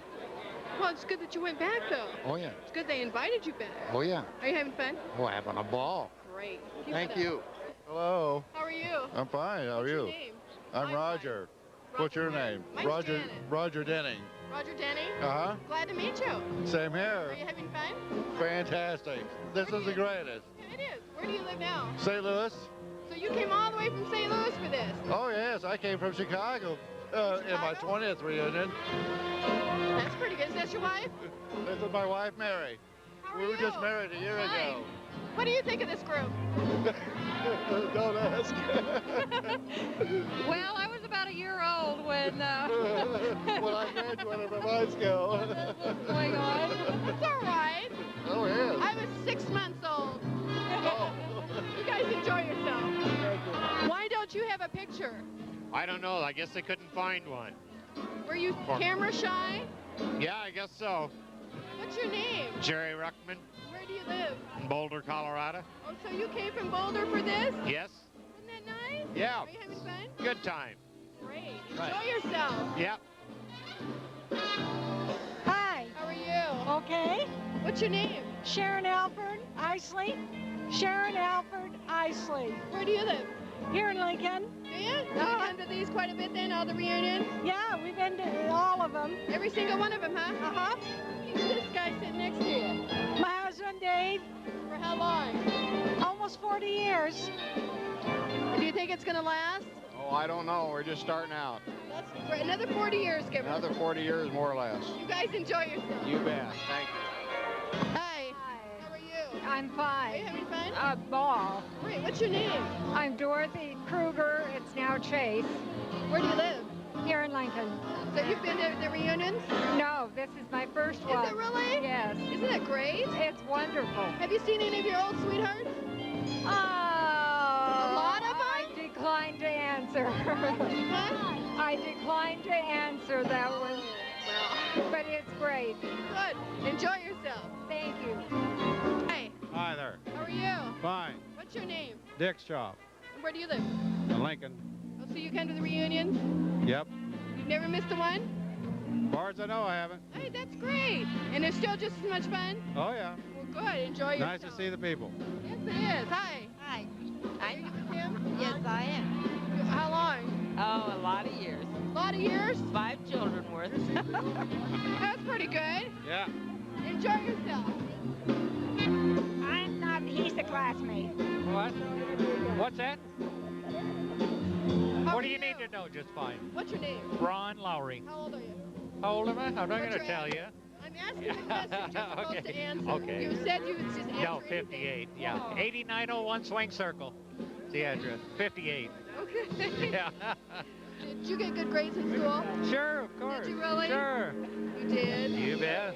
Well, it's good that you went back, though. Oh, yeah. It's good they invited you back. Oh, yeah. Are you having fun? Oh, having a ball. Great. Keep Thank it up. you. Hello. How are you? I'm fine. How are What's you? your name? I'm Roger. What's your name? Mine's Roger. Janet. Roger Denning. Roger Denny? Uh-huh. Glad to meet you. Same Are here. you having fun? Fantastic. This is the greatest. It is. Where do you live now? St. Louis. So you came all the way from St. Louis for this? Oh yes, I came from Chicago in my 20th reunion. That's pretty good. Is that your wife? This is my wife, Mary. We were just married a year ago. What do you think of this group? Don't ask. Well, I was about a year old when Well, I graduated from high school. What's going on? It's all right. Oh, yes. I was 6 months old. You guys enjoy yourself. Why don't you have a picture? I don't know. I guess they couldn't find one. Were you camera shy? Yeah, I guess so. What's your name? Jerry Ruckman, Where do you live? in Boulder, Colorado. Oh, so you came from Boulder for this? Yes. Isn't that nice? Yeah. Are you having fun? Good time. Great. Right. Enjoy yourself. Yep. Hi. How are you? Okay. What's your name? Sharon Alford Isley. Sharon Alford Isley. Where do you live? Here in Lincoln. Do you? Do you come to these quite a bit then, all the reunions? Yeah, we've been to all of them. Every single one of them, huh? Uh-huh. Who's this guy sitting next to you? My husband, Dave. For how long? Almost 40 years. Do you think it's going to last? Oh, I don't know. We're just starting out. That's for another 40 years, give us. Another 40 years, more or less. You guys enjoy yourself. You bet. Thank you. Hi. How are you? I'm Are fine. you having fun? A ball. Great. What's your name? I'm Dorothy Kruger. It's now Chase. Where do you live? Here in Lincoln. So you've been to the reunions? No, this is my first one. Is it really? Yes. Isn't it great? It's wonderful. Have you seen any of your old sweethearts? A lot of I decline to answer. I decline to answer that one. Well, But it's great. good. Enjoy yourself. Thank you. Hi. Hi there. How are you? Fine. What's your name? Dick's shop. And where do you live? In Lincoln. Oh, so you came to the reunion? Yep. You've never missed a one? As far as I know, I haven't. Hey, that's great. And it's still just as much fun? Oh, yeah. Well, good. Enjoy yourself. Nice to see the people. Yes, it is. Hi. Hi. Are you with him? Yes, I am. How long? Oh, a lot of years. A lot of years? 5 children worth. That's pretty good. Yeah. Enjoy yourself. I'm not, he's a classmate. What? What's that? How What are do you need to know? Just fine. What's your name? Ron Lowry. How old are you? How old am I? I'm not What's going to your tell age? you. I'm asking the questions you're supposed to Okay. answer. Okay. You said you would just answer No, anything. 58. Yeah. Oh. 8901 Swing Circle. The address. 58. Okay. Yeah. Did you get good grades in school? Sure, of course. Did you really? Sure. You did? You bet.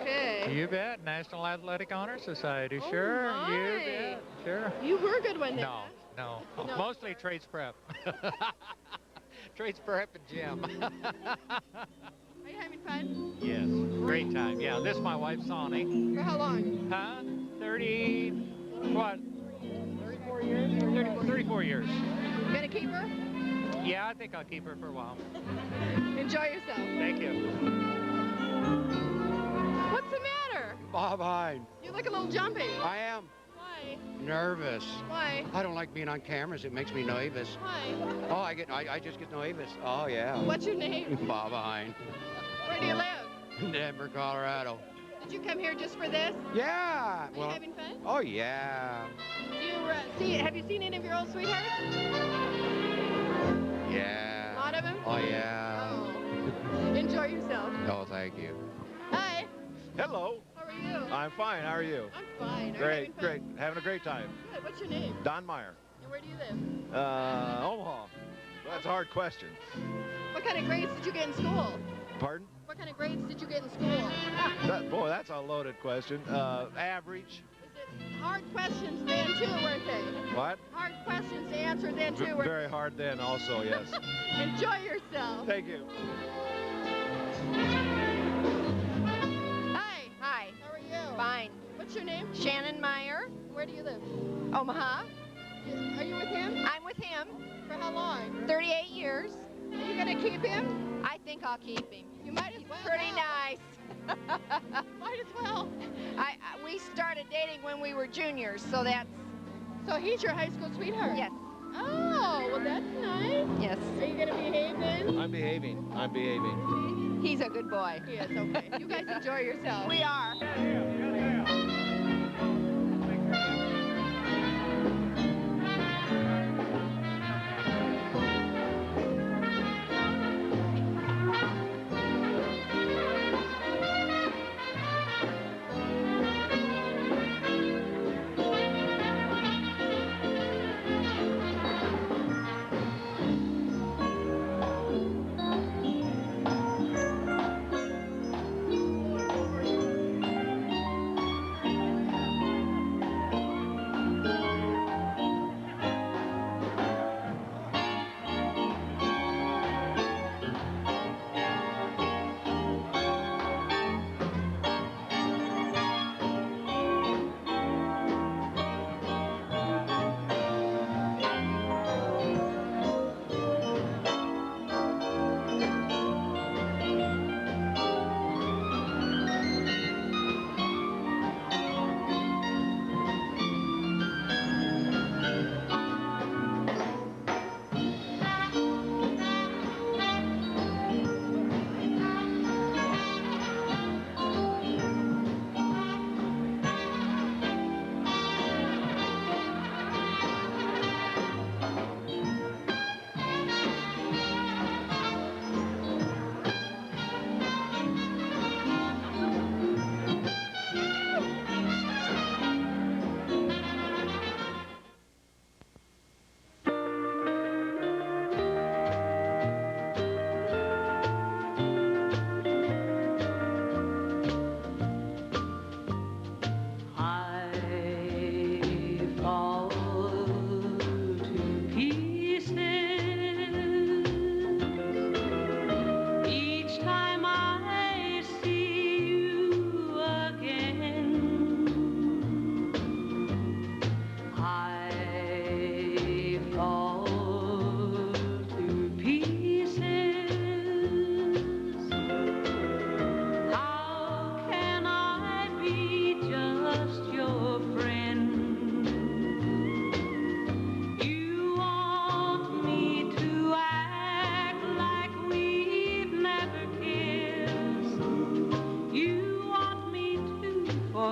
Okay. You bet. National Athletic Honor Society. Oh, Sure. my. You bet. Sure. You were a good one then. No. No. Mostly trades prep. Trades prep and gym. Are you having fun? Yes. Great time. Yeah. This is my wife, Sonny. For how long? Huh? 30. What? 34 years? 34 years. You gonna keep her? Yeah, I think I'll keep her for a while. Enjoy yourself. Thank you. What's the matter? Bob Hine. You look a little jumpy. I am Why? nervous. Why? I don't like being on cameras. It makes me nervous. Why? Oh, I just get nervous. Oh, yeah. What's your name? Bob Hine. Where do you live? Denver, Colorado. Did you come here just for this? Yeah. Are you having fun? Oh, yeah. Do you have you seen any of your old sweethearts? Yeah. A lot of them? Oh, yeah. Oh. Enjoy yourself. Oh, thank you. Hi. Hello. How are you? I'm fine. How are you? I'm fine. Are you Great, having fun? great. Having a great time. Good. What's your name? Don Meyer. And where do you live? Omaha. Well, that's a hard question. What kind of grades did you get in school? Pardon? What kind of grades did you get in school? Boy, that's a loaded question. Average. Hard questions then too, weren't they? What? Hard questions to answer then too, weren't Very hard then also, yes. they? Enjoy yourself. Thank you. Hi. Hi. How are you? Fine. What's your name? Shannon Meyer, Where do you live? Omaha. Are you with him? I'm with him. For how long? 38 years. Are you gonna keep him? I think I'll keep him. You might as well. Pretty now. nice. Might as well. We started dating when we were juniors, so that's... So he's your high school sweetheart? Yes. Oh, well that's nice. Yes. Are you gonna behave then? I'm behaving. I'm behaving. He's a good boy. He is, okay. You guys enjoy yourselves. We are.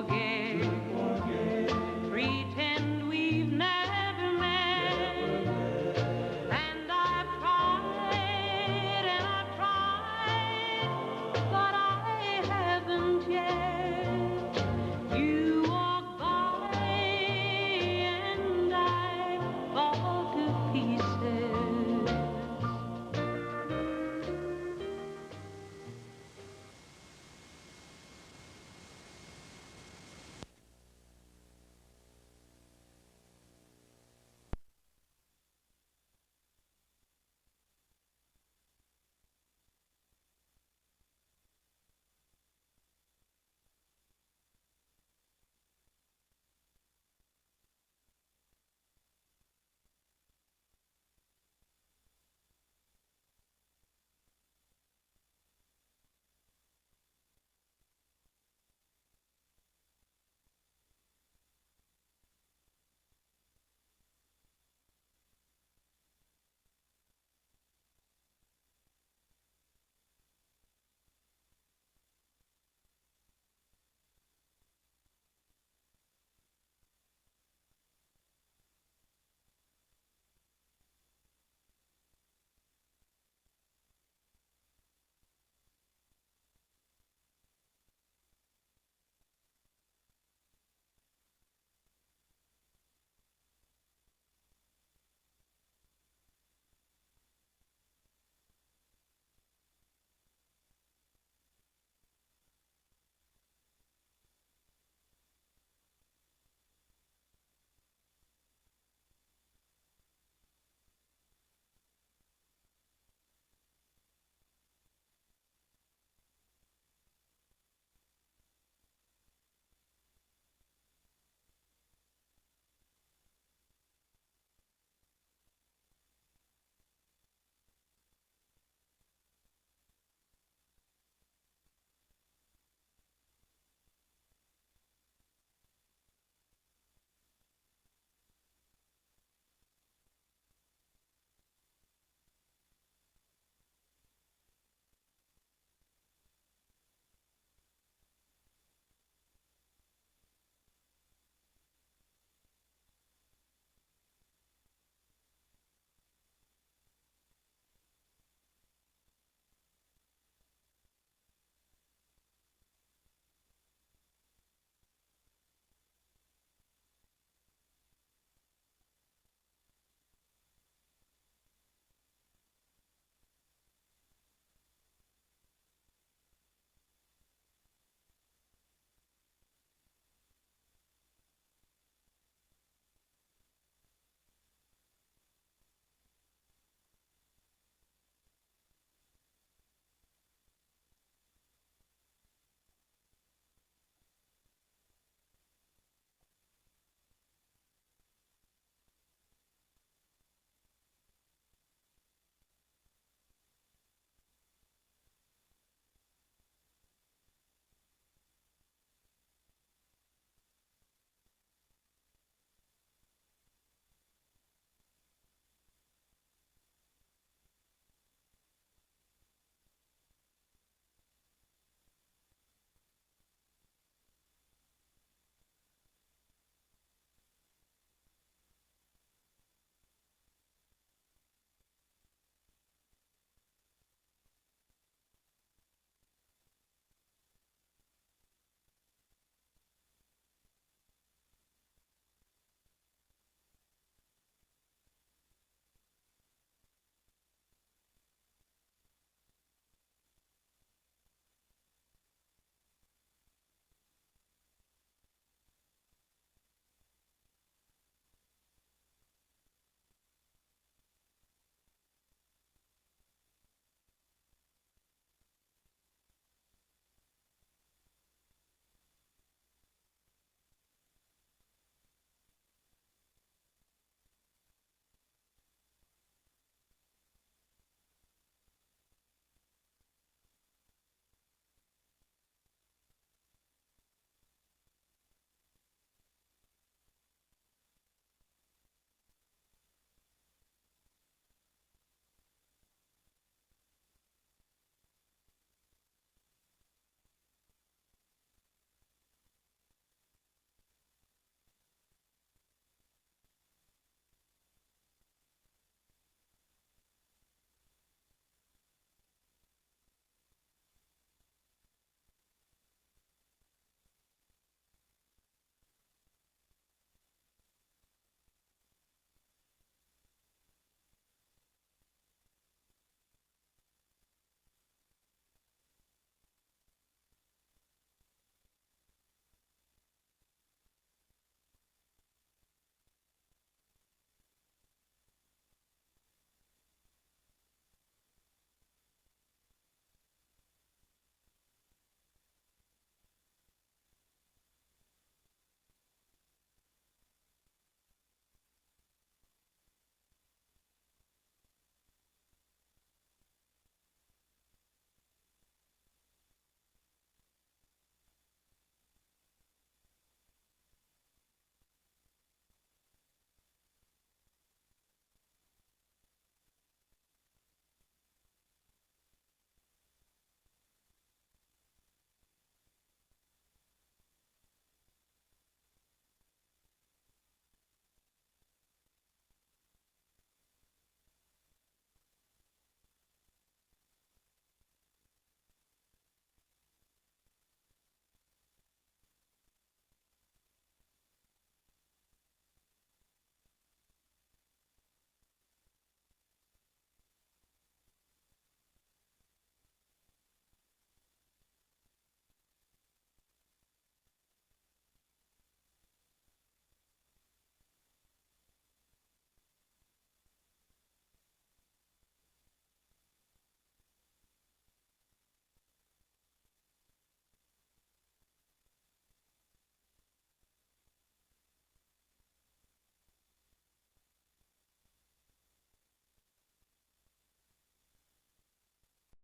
forget.